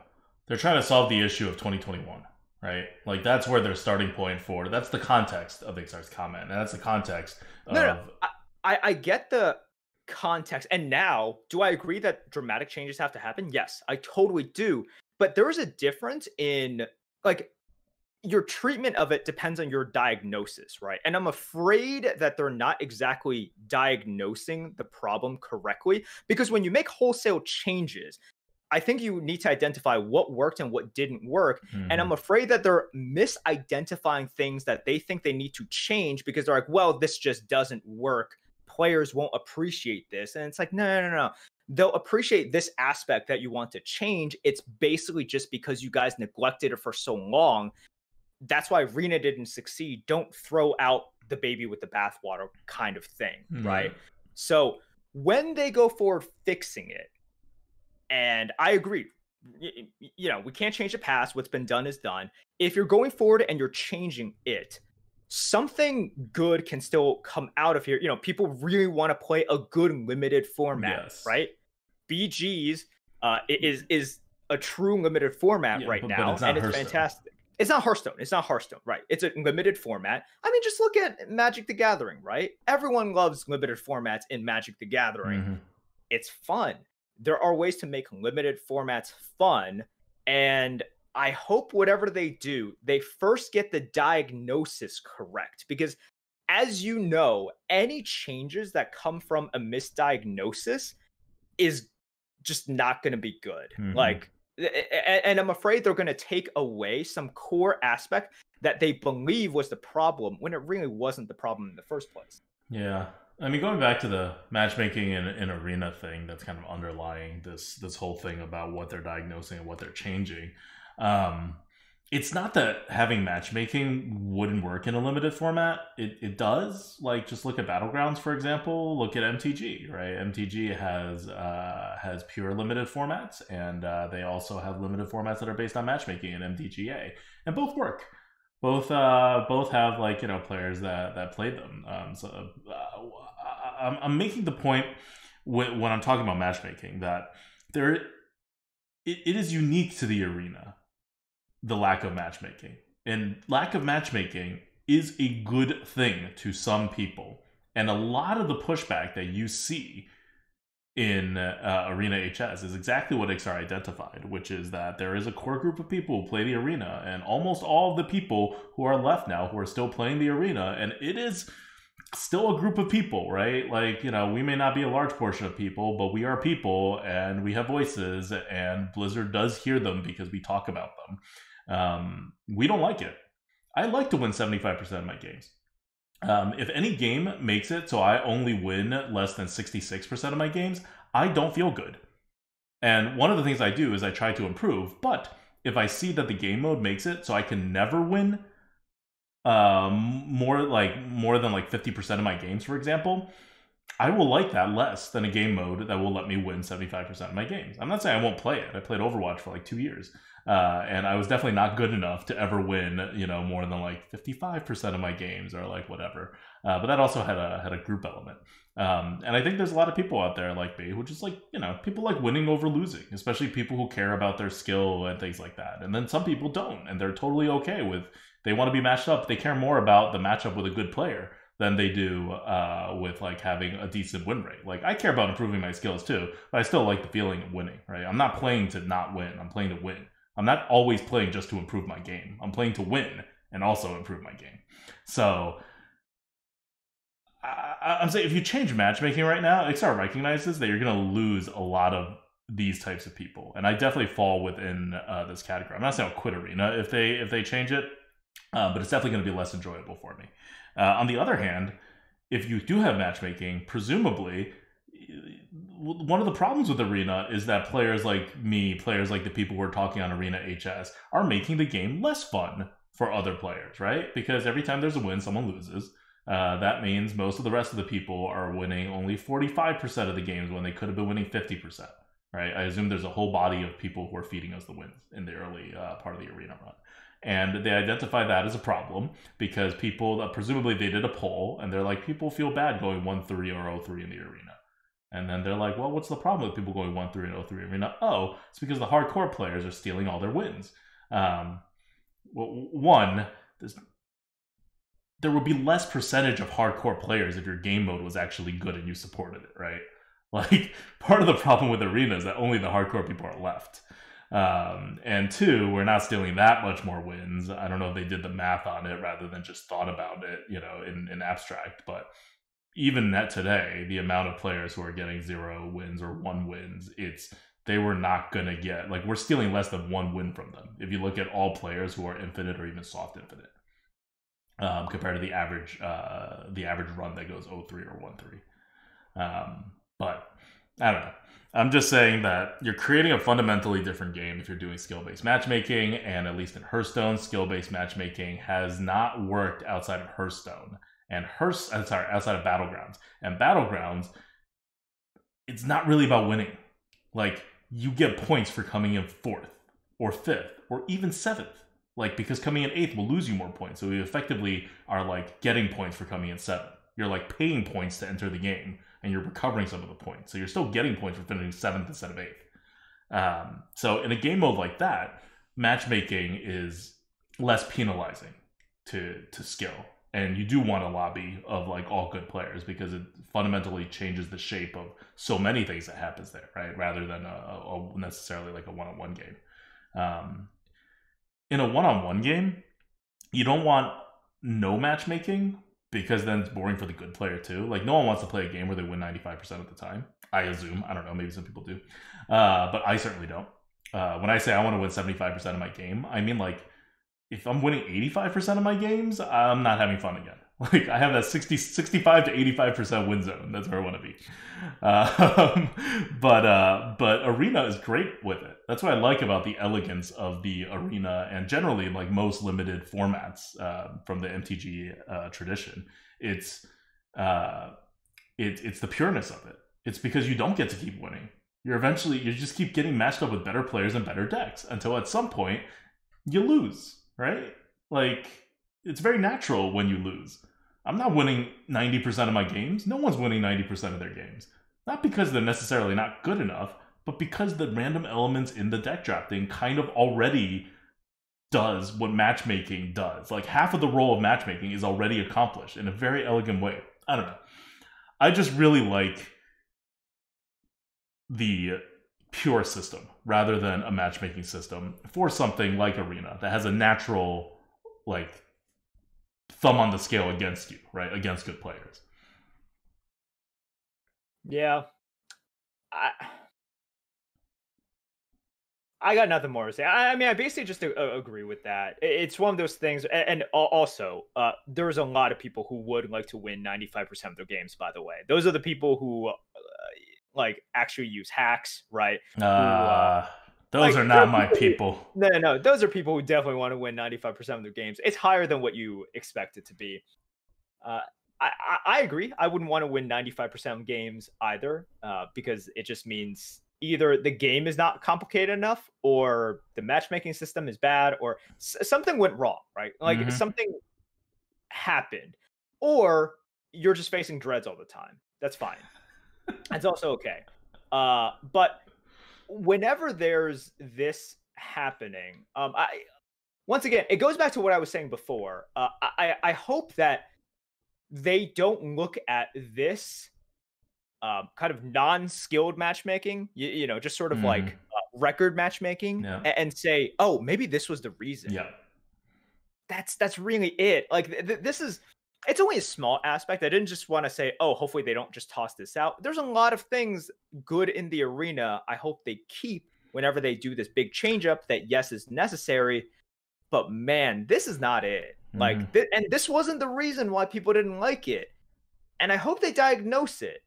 They're trying to solve the issue of 2021, right? Like that's where their starting point for. That's the context of Ixar's comment, and that's the context of...
No. I get the context. And now, do I agree that dramatic changes have to happen? Yes, I totally do. But there is a difference in like your treatment of it depends on your diagnosis, right? And I'm afraid that they're not exactly diagnosing the problem correctly, because when you make wholesale changes, I think you need to identify what worked and what didn't work. And I'm afraid that they're misidentifying things that they think they need to change because they're like, well, this just doesn't work. Players won't appreciate this. And it's like, no. They'll appreciate this aspect that you want to change. It's basically just because you guys neglected it for so long. That's why Arena didn't succeed. Don't throw out the baby with the bathwater kind of thing, right? So when they go forward fixing it, and I agree, we can't change the past. What's been done is done. If you're going forward and you're changing it, something good can still come out of here. People really want to play a good limited format, right? BGs is a true limited format right now, and it's fantastic. It's not Hearthstone, right? It's a limited format. I mean, just look at Magic the Gathering, right? Everyone loves limited formats in Magic the Gathering. It's fun. There are ways to make limited formats fun, and I hope whatever they do, they first get the diagnosis correct, because as you know, any changes that come from a misdiagnosis is just not going to be good. And I'm afraid they're going to take away some core aspect that they believe was the problem when it really wasn't the problem in the first place.
Yeah. I mean, going back to the matchmaking and arena thing that's kind of underlying this whole thing about what they're diagnosing and what they're changing. It's not that having matchmaking wouldn't work in a limited format. It does. Like, just look at Battlegrounds, for example. Look at MTG, right? MTG has pure limited formats, and they also have limited formats that are based on matchmaking in MTGA, and both work. Both have players that play them. I'm making the point when I'm talking about matchmaking that it is unique to the arena, the lack of matchmaking. And lack of matchmaking is a good thing to some people. And a lot of the pushback that you see in Arena HS is exactly what XR identified, which is that there is a core group of people who play the arena, and almost all of the people who are left now who are still playing the arena, and it is still a group of people, right? Like, we may not be a large portion of people, but we are people, and we have voices, and Blizzard does hear them because we talk about them. We don't like it. I like to win 75% of my games. If any game makes it so I only win less than 66% of my games, I don't feel good. And one of the things I do is I try to improve, but if I see that the game mode makes it so I can never win more than like 50% of my games, for example, I will like that less than a game mode that will let me win 75% of my games. I'm not saying I won't play it. I played Overwatch for like 2 years. And I was definitely not good enough to ever win, more than like 55% of my games or like whatever. But that also had a group element. And I think there's a lot of people out there like me who just like, people like winning over losing, especially people who care about their skill and things like that. And then some people don't, and they're totally okay with, they want to be matched up. They care more about the matchup with a good player than they do with like having a decent win rate. Like, I care about improving my skills too, but I still like the feeling of winning, right? I'm not playing to not win. I'm playing to win. I'm not always playing just to improve my game. I'm playing to win and also improve my game. So I'm saying if you change matchmaking right now, XR recognizes that you're going to lose a lot of these types of people, and I definitely fall within this category. I'm not saying I'll quit Arena if they change it, but it's definitely going to be less enjoyable for me. On the other hand, if you do have matchmaking, presumably one of the problems with Arena is that players like me, players like the people who are talking on Arena HS, are making the game less fun for other players, right? Because every time there's a win, someone loses. That means most of the rest of the people are winning only 45% of the games when they could have been winning 50%, right? I assume there's a whole body of people who are feeding us the wins in the early part of the Arena run. And they identify that as a problem because people, presumably they did a poll, and they're like, people feel bad going 1-3 or 0-3 in the Arena. And then they're like, well, what's the problem with people going 1-3 and 0-3 Arena? Oh, it's because the hardcore players are stealing all their wins. One, there would be less percentage of hardcore players if your game mode was actually good and you supported it, right? Like, part of the problem with Arena is that only the hardcore people are left. And two, we're not stealing that much more wins. I don't know if they did the math on it rather than just thought about it, in abstract, but even that today, the amount of players who are getting 0 wins or 1 wins, they were not going to get, like, we're stealing less than 1 win from them. If you look at all players who are infinite or even soft infinite, compared to the average run that goes 0-3 or 1-3. But I don't know. I'm just saying that you're creating a fundamentally different game if you're doing skill-based matchmaking, and at least in Hearthstone, skill-based matchmaking has not worked outside of Hearthstone. And outside of Battlegrounds. And Battlegrounds, it's not really about winning. Like, you get points for coming in 4th, or 5th, or even 7th. Like, because coming in 8th will lose you more points. So you effectively are, like, getting points for coming in 7th. You're, like, paying points to enter the game, and you're recovering some of the points. So you're still getting points for finishing 7th instead of 8th. So in a game mode like that, matchmaking is less penalizing to skill. And you do want a lobby of like all good players because it fundamentally changes the shape of so many things that happens there, right? Rather than a necessarily like a one-on-one game. In a one-on-one game, you don't want no matchmaking because then it's boring for the good player too. Like, no one wants to play a game where they win 95% of the time. I assume. I don't know. Maybe some people do. But I certainly don't. When I say I want to win 75% of my game, I mean like, if I'm winning 85% of my games, I'm not having fun again. Like, I have that 65 to 85% win zone. That's where I want to be. But Arena is great with it. That's what I like about the elegance of the Arena and generally like most limited formats from the MTG tradition. It's the pureness of it. It's because you don't get to keep winning. You just keep getting matched up with better players and better decks until at some point you lose. Right? Like, it's very natural when you lose. I'm not winning 90% of my games. No one's winning 90% of their games. Not because they're necessarily not good enough, but because the random elements in the deck drafting kind of already does what matchmaking does. Like, half of the role of matchmaking is already accomplished in a very elegant way. I don't know. I just really like the pure system rather than a matchmaking system for something like Arena that has a natural like thumb on the scale against you, right? Against good players.
Yeah. I got nothing more to say. I mean, I basically just agree with that. It's one of those things, and also, there's a lot of people who would like to win 95% of their games. By the way, those are the people who like actually use hacks, right?
Those are not my people.
No, those are people who definitely want to win 95% of their games. It's higher than what you expect it to be. Uh, I agree. I wouldn't want to win 95% of games either, because it just means either the game is not complicated enough, or the matchmaking system is bad, or something went wrong, right? Like something happened, or you're just facing dreads all the time. That's fine. That's also okay. But whenever there's this happening, once again, it goes back to what I was saying before. I hope that they don't look at this kind of non-skilled matchmaking, you know, just sort of like record matchmaking, and say, oh, maybe this was the reason.
Yeah.
That's really it. Like this is, it's only a small aspect. I didn't just want to say, oh, hopefully they don't just toss this out. There's a lot of things good in the Arena I hope they keep whenever they do this big change up that, yes, is necessary. But man, this is not it. Like, and this wasn't the reason why people didn't like it. And I hope they diagnose it.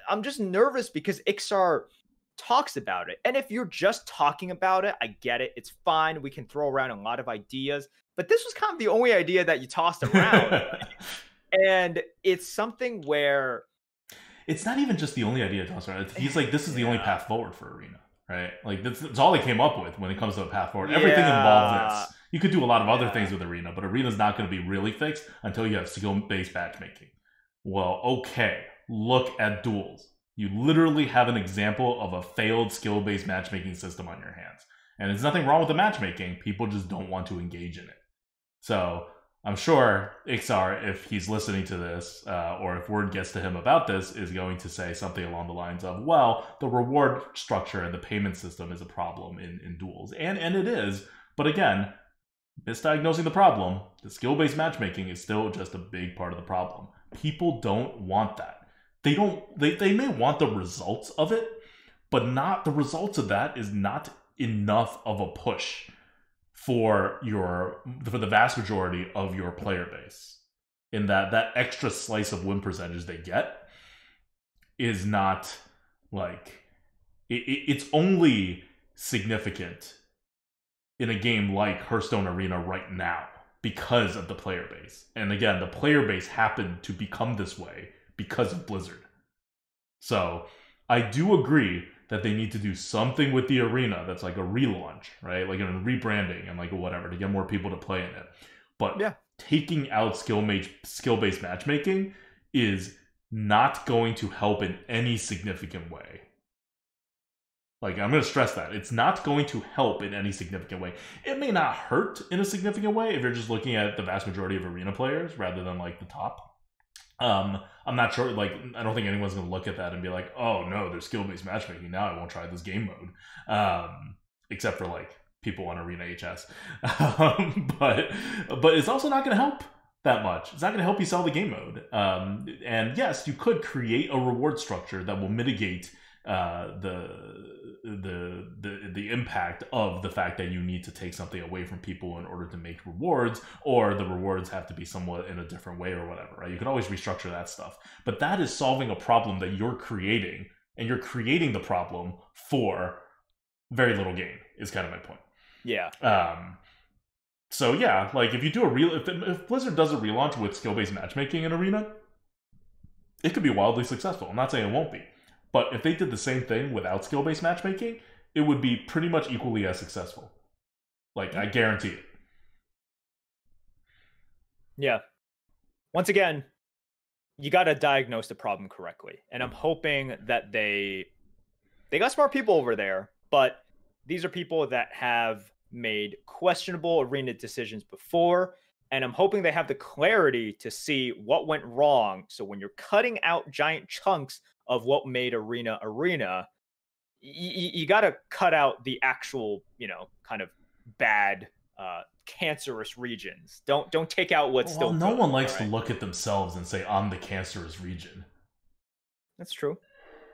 I'm just nervous because Ixar talks about it. And if you're just talking about it, I get it. It's fine. We can throw around a lot of ideas. But this was kind of the only idea that you tossed around. And it's something where...
It's not even just the only idea to toss around. He's like, this is the only path forward for Arena, right? Like, that's all they came up with when it comes to a path forward. Everything involved this. You could do a lot of other things with Arena, but Arena's not going to be really fixed until you have skill-based matchmaking. Well, okay. Look at duels. You literally have an example of a failed skill-based matchmaking system on your hands. And there's nothing wrong with the matchmaking. People just don't want to engage in it. So I'm sure Ixar, if he's listening to this, or if word gets to him about this, is going to say something along the lines of, well, the reward structure and the payment system is a problem in duels. And it is. But again, misdiagnosing the problem, the skill-based matchmaking is still just a big part of the problem. People don't want that. They may want the results of it, but not the results of that is not enough of a push for the vast majority of your player base. In that extra slice of win percentage they get is not like it's only significant in a game like Hearthstone Arena right now because of the player base. And again, the player base happened to become this way because of Blizzard. So I do agree that they need to do something with the Arena that's like a relaunch, right? Like a rebranding and like whatever to get more people to play in it. But taking out skill-based matchmaking is not going to help in any significant way. Like, I'm going to stress that. It's not going to help in any significant way. It may not hurt in a significant way if you're just looking at the vast majority of Arena players rather than, like, the top. I'm not sure, like, I don't think anyone's going to look at that and be like, oh, no, there's skill-based matchmaking. Now I won't try this game mode. Except for, like, people on Arena HS. But it's also not going to help that much. It's not going to help you sell the game mode. And yes, you could create a reward structure that will mitigate the impact of the fact that you need to take something away from people in order to make rewards, or the rewards have to be somewhat in a different way or whatever, right? You can always restructure that stuff, but that is solving a problem that you're creating, and you're creating the problem for very little gain is kind of my point. So yeah, like if you do if Blizzard does a relaunch with skill-based matchmaking in Arena, it could be wildly successful. I'm not saying it won't be. But if they did the same thing without skill-based matchmaking, it would be pretty much equally as successful. Like, I guarantee it.
Yeah. Once again, you got to diagnose the problem correctly. And I'm hoping that they got smart people over there, but these are people that have made questionable Arena decisions before. And I'm hoping they have the clarity to see what went wrong. So when you're cutting out giant chunks of what made Arena, you got to cut out the actual, kind of bad, cancerous regions. Don't take out what's
Well,
still
no
good.
one likes
All
to
right,
look at themselves and say, I'm the cancerous region.
that's true.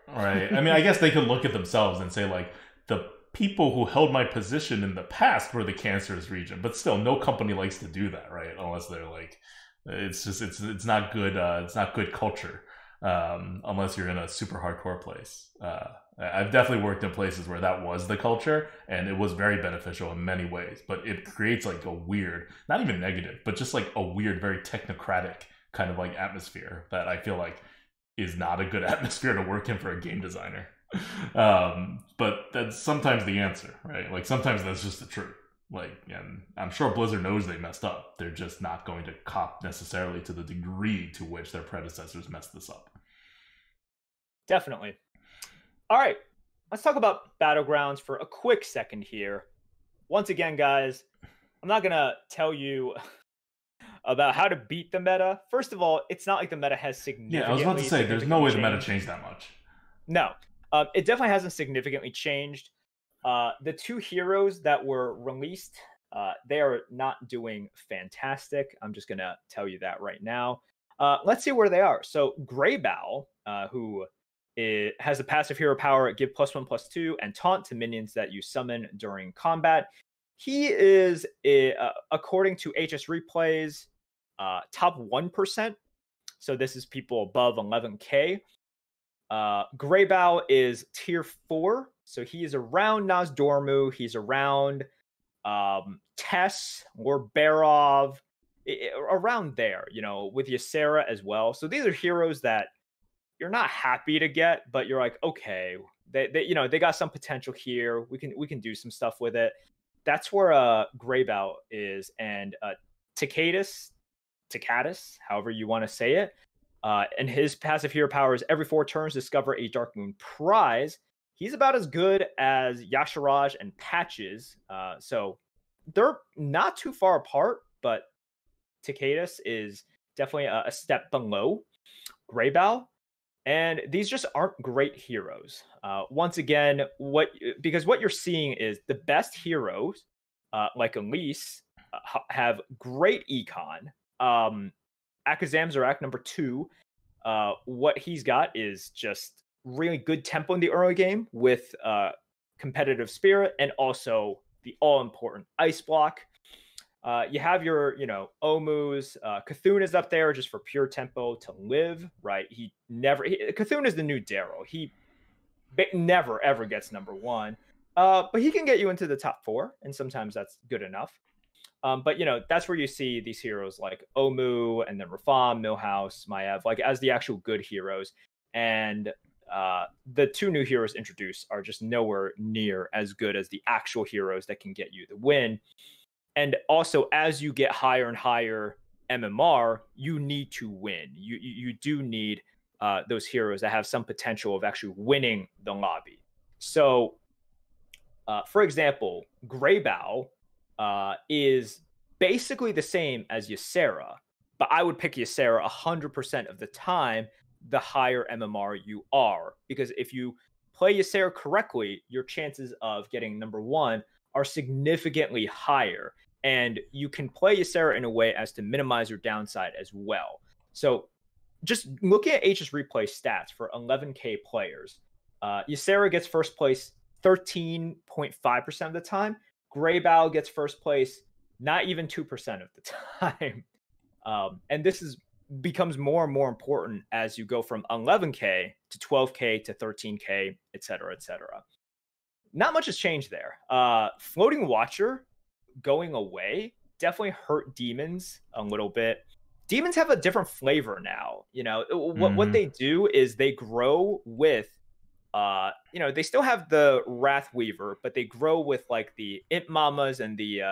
Right. I mean, I guess they could look at themselves and say, like, the people who held my position in the past were the cancerous region, but still, no company likes to do that, right? Unless they're like, it's not good. It's not good culture, unless you're in a super hardcore place. I've definitely worked in places where that was the culture, and it was very beneficial in many ways. But it creates like a weird, not even negative, but just like a weird, very technocratic kind of like atmosphere that I feel like is not a good atmosphere to work in for a game designer. But that's sometimes the answer, right? Like sometimes that's just the truth. Like, and I'm sure Blizzard knows they messed up. They're just not going to cop necessarily to the degree to which their predecessors messed this up.
Definitely. All right, let's talk about Battlegrounds for a quick second here. Once again, guys, I'm not gonna tell you about how to beat the meta. First of all, it's not like the meta has significantly.
Yeah, I was about to say, there's no way the meta changed that much.
No, it definitely hasn't significantly changed. The two heroes that were released, they are not doing fantastic. I'm just gonna tell you that right now. Let's see where they are. So Greybow, who has a passive hero power, give +1/+2 and taunt to minions that you summon during combat. He is, according to HS replays, top 1%. So this is people above 11k. Greybow is tier 4, so he is around Nozdormu. He's around Tess or Barov, around there, with Ysera as well. So these are heroes that you're not happy to get, but you're like, okay, they got some potential here. We can do some stuff with it. That's where Greybow is, and Tacatus, however you want to say it. And his passive hero power is every 4 turns, discover a Dark Moon prize. He's about as good as Yasharaj and Patches. So they're not too far apart, but Tacatus is definitely a step below Greybow. And these just aren't great heroes. Once again, because what you're seeing is the best heroes, like Elise, have great econ. Akazam Zarak, number 2, what he's got is just really good tempo in the early game with competitive spirit and also the all-important ice block. You have your, Omus. Cthulhu is up there just for pure tempo to live, right? Cthulhu is the new Daryl. He never, ever gets number 1. But he can get you into the top 4, and sometimes that's good enough. But that's where you see these heroes like Omu and then Rafam, Millhouse, Maiev, like as the actual good heroes. And the 2 new heroes introduced are just nowhere near as good as the actual heroes that can get you the win. And also, as you get higher and higher MMR, you need to win. You do need those heroes that have some potential of actually winning the lobby. So, for example, Greybow is basically the same as Ysera, but I would pick Ysera 100% of the time the higher MMR you are, because if you play Ysera correctly, your chances of getting number 1 are significantly higher, and you can play Ysera in a way as to minimize your downside as well. So just looking at HS replay stats for 11k players, Ysera gets first place 13.5% of the time. Greybow gets first place not even 2% of the time. And this becomes more and more important as you go from 11k to 12k to 13k, etc., etc. Not much has changed there. Floating Watcher going away definitely hurt demons a little bit. Demons have a different flavor now. What they do is they grow with they still have the Wrath Weaver, but they grow with like the Imp Mamas and the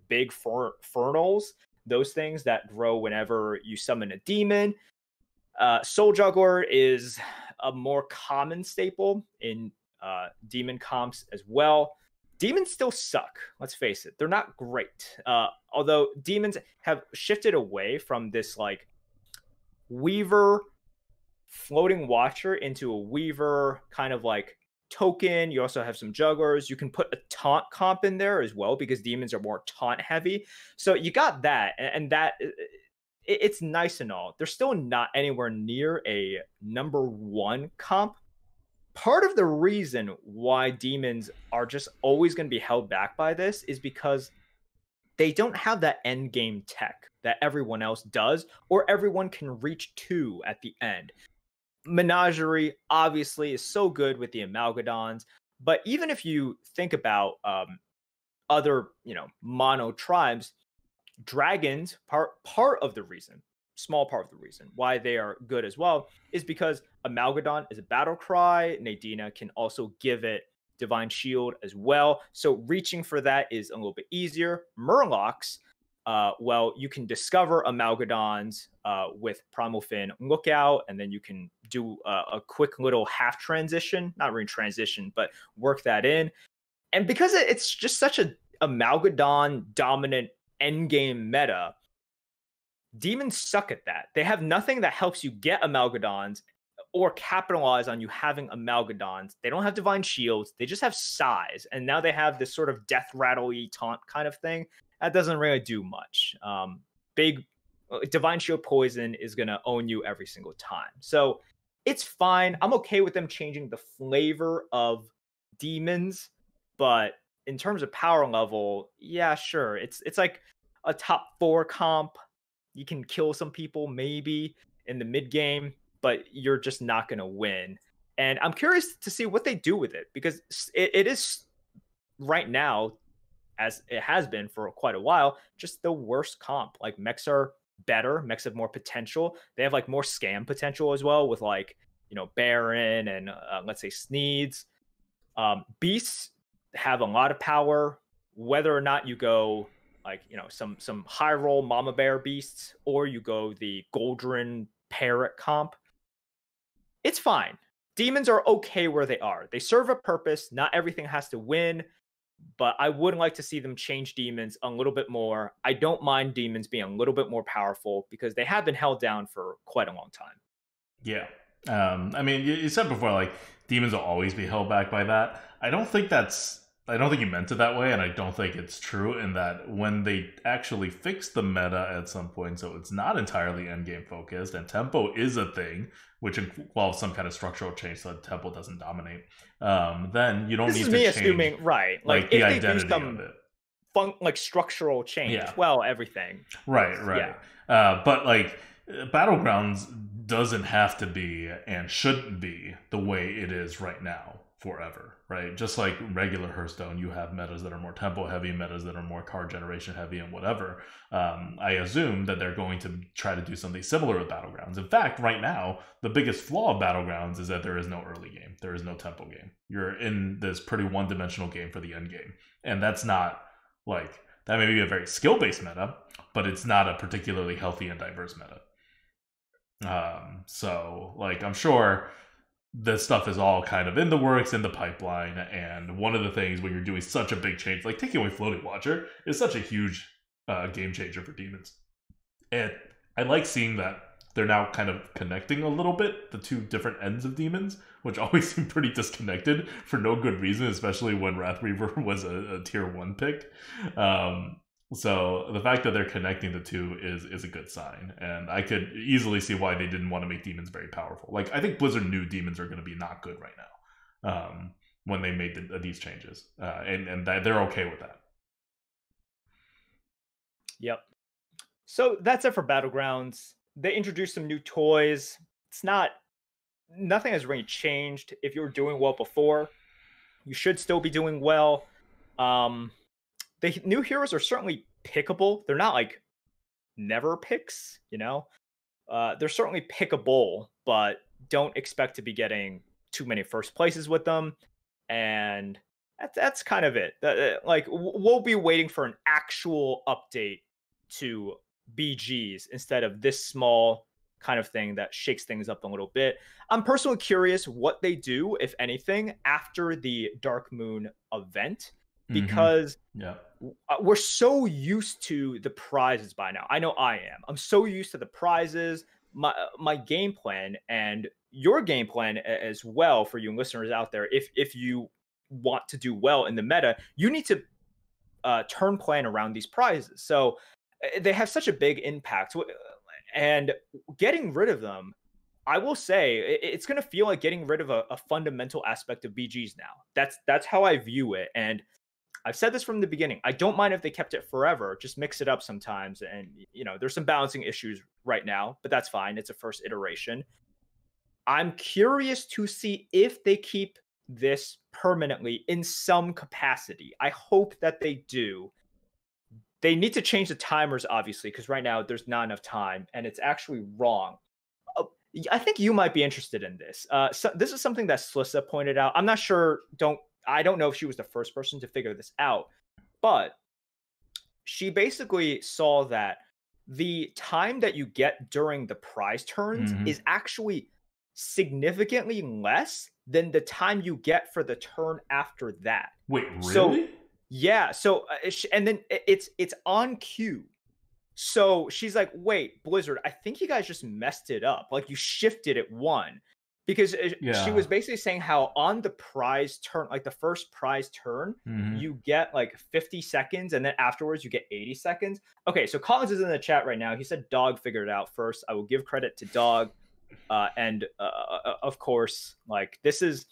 big Fernals, those things that grow whenever you summon a demon. Soul Juggler is a more common staple in demon comps as well. Demons still suck, let's face it. They're not great. Although demons have shifted away from this like Weaver floating watcher into a weaver kind of like token. You also have some jugglers. You can put a taunt comp in there as well because demons are more taunt heavy. So you got that, and that it's nice and all. They're still not anywhere near a number one comp. Part of the reason why demons are just always going to be held back by this is because they don't have that end game tech that everyone else does, or everyone can reach to at the end. Menagerie obviously is so good with the Amalgadons, but even if you think about other, mono tribes, dragons, part of the reason, small part of the reason why they are good as well is because Amalgadon is a battle cry. Nadina can also give it Divine Shield as well. So reaching for that is a little bit easier. Murlocs, well, you can discover Amalgadons with Primal Fin Lookout, and then you can do a quick little half transition, not really transition, but work that in. And because it's just such a Amalgadon dominant endgame meta, demons suck at that. They have nothing that helps you get Amalgadons or capitalize on you having Amalgadons. They don't have Divine Shields. They just have size. And now they have this sort of death rattle-y taunt kind of thing. That doesn't really do much. Big Divine Shield poison is going to own you every single time. So it's fine. I'm okay with them changing the flavor of demons. But in terms of power level, yeah, sure. It's like a top 4 comp. You can kill some people maybe in the mid game, but you're just not going to win. And I'm curious to see what they do with it, because it is right now, as it has been for quite a while, just the worst comp. Like mechs are better, mechs have more potential. They have like more scam potential as well with like, Baron and let's say Sneeds. Beasts have a lot of power, whether or not you go like, some high roll mama bear beasts, or you go the Goldrin parrot comp. It's fine. Demons are okay where they are. They serve a purpose. Not everything has to win, but I would like to see them change demons a little bit more. I don't mind demons being a little bit more powerful because they have been held down for quite a long time.
Yeah. I mean, you said before, like, demons will always be held back by that. I don't think you meant it that way, and I don't think it's true in that when they actually fix the meta at some point, so it's not entirely endgame focused, and tempo is a thing, which involves some kind of structural change so that tempo doesn't dominate, then you don't need to change... This is me assuming,
right.
Like the identity of it.
Like structural change, well, everything.
Right. Yeah. But like, Battlegrounds doesn't have to be and shouldn't be the way it is right now forever, right? Just like regular Hearthstone, you have metas that are more tempo heavy, metas that are more card generation heavy, and whatever. I assume that they're going to try to do something similar with Battlegrounds. In fact, right now, the biggest flaw of Battlegrounds is that there is no early game. There is no tempo game. You're in this pretty one-dimensional game for the end game. And that's not, like, that may be a very skill-based meta, but it's not a particularly healthy and diverse meta. So, like, I'm sure this stuff is all kind of in the works, in the pipeline, and one of the things when you're doing such a big change, like taking away Floating Watcher, is such a huge game changer for demons. And I like seeing that they're now kind of connecting a little bit, the two different ends of demons, which always seem pretty disconnected for no good reason, especially when Wrathweaver was a tier 1 pick. So the fact that they're connecting the two is a good sign, and I could easily see why they didn't want to make demons very powerful. Like, I think Blizzard knew demons are going to be not good right now when they made these changes, and they're okay with that.
Yep. So that's it for Battlegrounds. They introduced some new toys. Nothing has really changed. If you were doing well before, you should still be doing well. The new heroes are certainly pickable. They're not like never picks, they're certainly pickable, but don't expect to be getting too many first places with them. And that's kind of it. Like, we'll be waiting for an actual update to BGs instead of this small kind of thing that shakes things up a little bit. I'm personally curious what they do, if anything, after the Dark Moon event, because we're so used to the prizes by now. I know I am. I'm so used to the prizes, my game plan and your game plan as well for you listeners out there. If you want to do well in the meta, you need to turn plan around these prizes. So they have such a big impact, and getting rid of them, I will say, it's going to feel like getting rid of a fundamental aspect of BGs now. That's how I view it, and I've said this from the beginning. I don't mind if they kept it forever. Just mix it up sometimes, and there's some balancing issues right now, but that's fine. It's a first iteration. I'm curious to see if they keep this permanently in some capacity. I hope that they do. They need to change the timers, obviously, because right now there's not enough time, and it's actually wrong. I think you might be interested in this. So this is something that Slissa pointed out. I'm not sure. I don't know if she was the first person to figure this out, but she basically saw that the time that you get during the prize turns is actually significantly less than the time you get for the turn after that.
Wait, really?
So, yeah. So, and then it's on cue. So she's like, wait, Blizzard, I think you guys just messed it up. Like, you shifted it one. Because she was basically saying how on the prize turn, like the first prize turn, you get like 50 seconds, and then afterwards you get 80 seconds. Okay, so Collins is in the chat right now. He said Dog figured it out first. I will give credit to Dog. And of course, like this is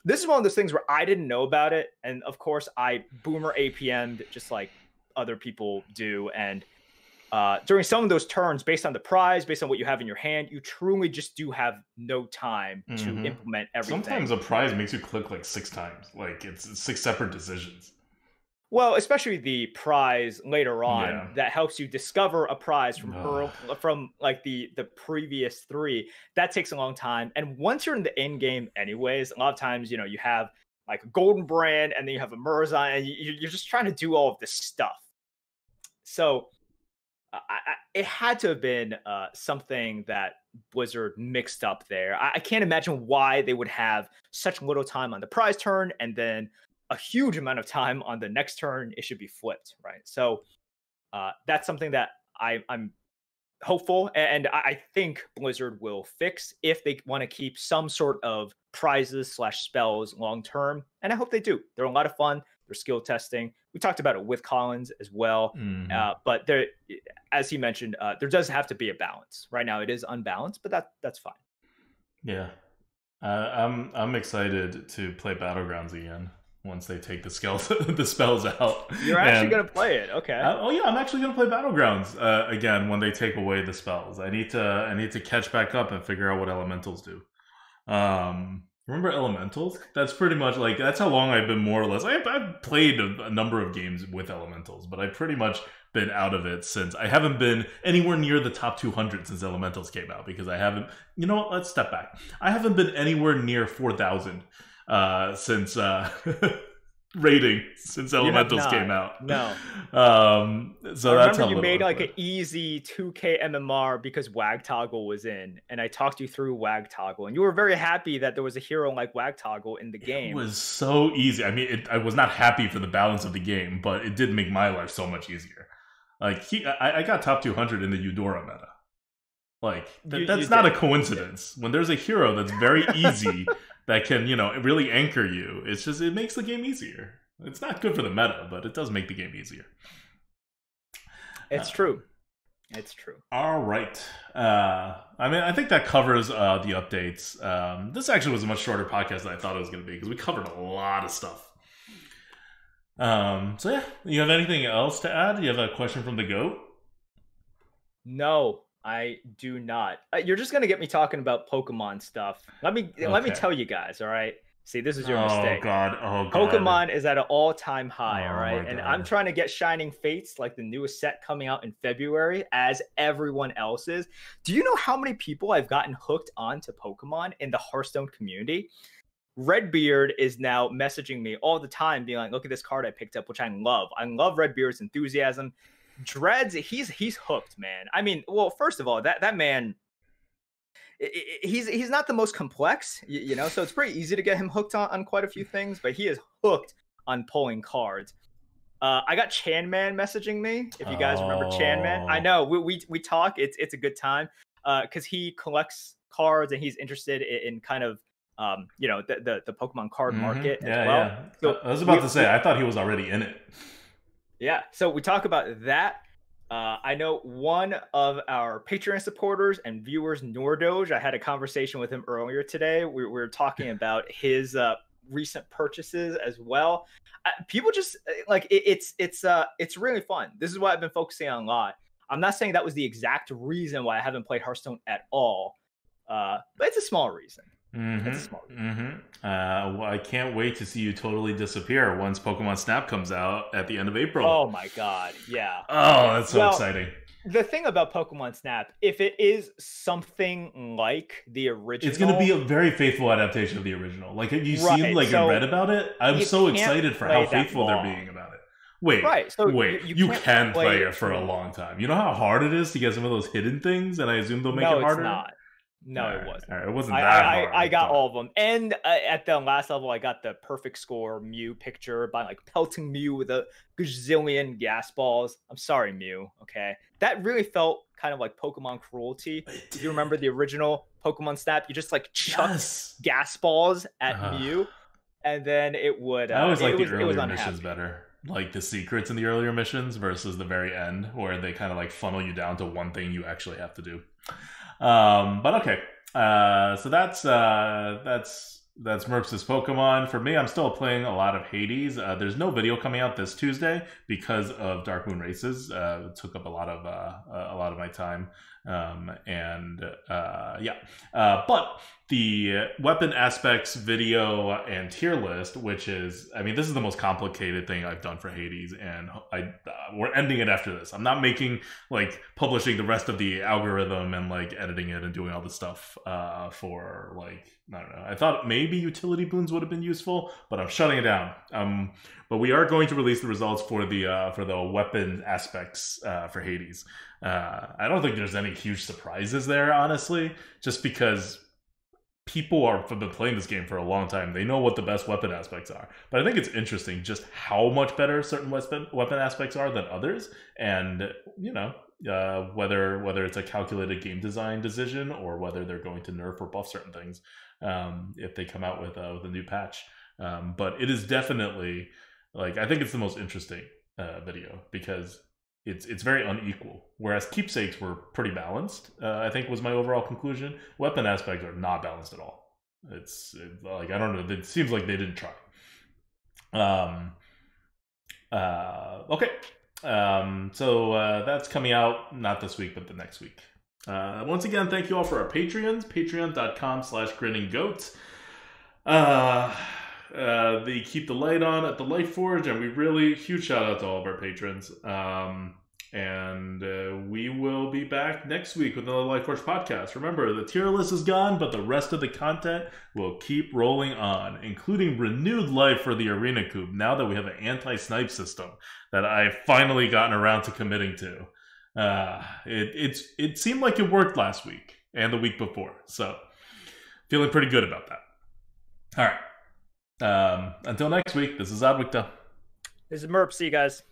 one of those things where I didn't know about it. And of course, I boomer APM'd just like other people do. And during some of those turns, based on the prize, based on what you have in your hand, you truly just do have no time to implement everything.
Sometimes a prize makes you click like 6 times. Like it's 6 separate decisions.
Well, especially the prize later on that helps you discover a prize from like the previous 3. That takes a long time. And once you're in the end game anyways, a lot of times, you have like a golden brand, and then you have a Murzon, and you're just trying to do all of this stuff. So it had to have been something that Blizzard mixed up there. I can't imagine why they would have such little time on the prize turn and then a huge amount of time on the next turn. It should be flipped, right? So that's something that I'm hopeful, and I think Blizzard will fix if they want to keep some sort of prizes / spells long term, and I hope they do. They're a lot of fun. They're skill testing. We talked about it with Collins as well, but there, as he mentioned, there does have to be a balance. Right now, it is unbalanced, but that's fine.
Yeah, I'm excited to play Battlegrounds again once they take the spells out.
You're actually going to play it, okay?
I'm actually going to play Battlegrounds again when they take away the spells. I need to catch back up and figure out what elementals do. Remember elementals? That's pretty much like, that's how long I've been more or less. I've played a number of games with elementals, but I've pretty much been out of it since. I haven't been anywhere near the top 200 since elementals came out, because I haven't, you know what, let's step back. I haven't been anywhere near 4,000 since rating since elementals came out.
No.
So that's how
you made like an easy 2K MMR because Wagtoggle was in, and I talked you through Wagtoggle, and you were very happy that there was a hero like Wagtoggle in the game.
It was so easy. I mean, I was not happy for the balance of the game, but it did make my life so much easier. Like I got top 200 in the Eudora meta. Like that's not a coincidence. When there's a hero that's very easy that can, really anchor you, it makes the game easier. It's not good for the meta, but it does make the game easier.
It's true. It's true.
All right. I think that covers the updates. This actually was a much shorter podcast than I thought it was going to be, because we covered a lot of stuff. So yeah, you have anything else to add? You have a question from the GOAT?
No, I do not. You're just gonna get me talking about Pokemon stuff. Let me tell you guys. All right. See, this is your mistake.
Oh god.
Pokemon is at an all-time high. All right, and I'm trying to get Shining Fates, like the newest set coming out in February, as everyone else is. Do you know how many people I've gotten hooked onto Pokemon in the Hearthstone community? Redbeard is now messaging me all the time, being like, "Look at this card I picked up," which I love. I love Redbeard's enthusiasm. Dreads, he's hooked, man. I mean, well, first of all, that man, he's not the most complex, so it's pretty easy to get him hooked on quite a few things, but he is hooked on pulling cards. I got Chan Man messaging me, if you guys remember Chan Man. I know we talk. It's a good time. because he collects cards and he's interested in kind of the Pokemon card market as well.
Yeah.
So
I was about to say, I thought he was already in it.
Yeah, so we talk about that. I know one of our Patreon supporters and viewers, Nordoge. I had a conversation with him earlier today. We were talking about his recent purchases as well. People just like it's really fun. This is what I've been focusing on a lot. I'm not saying that was the exact reason why I haven't played Hearthstone at all, but it's a small reason. It's a small reason.
Well, I can't wait to see you totally disappear once Pokemon Snap comes out at the end of April.
Oh my god, yeah.
Oh, that's so exciting.
The thing about Pokemon Snap, if it is something like the original,
it's going to be a very faithful adaptation of the original. Like, have you seen, like, you read about it? I'm so excited for how faithful they're being about it. Wait, you can play it for a long time. You know how hard it is to get some of those hidden things, and I assume they'll make it harder?
No, it's not. No, it wasn't.
It wasn't that hard.
I got all of them. And at the last level, I got the perfect score Mew picture by like pelting Mew with a gazillion gas balls. I'm sorry, Mew. Okay. That really felt kind of like Pokemon cruelty. If you remember the original Pokemon Snap, you just like chucked gas balls at Mew, and then it would.
I always like the earlier missions better. Like the secrets in the earlier missions versus the very end, where they kind of like funnel you down to one thing you actually have to do. But okay, so that's Merps' Pokemon. For me, I'm still playing a lot of Hades. There's no video coming out this Tuesday because of Dark Moon Races. It took up a lot of my time, but the weapon aspects video and tier list, which is, I mean, this is the most complicated thing I've done for Hades, and we're ending it after this. I'm not publishing the rest of the algorithm and like editing it and doing all the stuff for like, I don't know. I thought maybe utility boons would have been useful, but I'm shutting it down. But we are going to release the results for the weapon aspects for Hades. I don't think there's any huge surprises there, honestly, just because people have been playing this game for a long time. They know what the best weapon aspects are. But I think it's interesting just how much better certain weapon aspects are than others. And, whether it's a calculated game design decision or whether they're going to nerf or buff certain things if they come out with a new patch. But it is definitely, I think it's the most interesting video because it's very unequal, whereas keepsakes were pretty balanced. I think was my overall conclusion. Weapon aspects are not balanced at all. It's I don't know. It seems like they didn't try. Okay. So that's coming out not this week, but the next week. Once again, thank you all for our Patreons. Patreon.com/grinningsgoats. They keep the light on at the Lightforge, and we really huge shout out to all of our patrons. And we will be back next week with another Lightforge podcast. Remember, the tier list is gone, but the rest of the content will keep rolling on, including renewed life for the Arena Coup, now that we have an anti-snipe system that I've finally gotten around to committing to. It seemed like it worked last week and the week before, so feeling pretty good about that. All right. Until next week, this is Adwicta.
This is Merp. See you guys.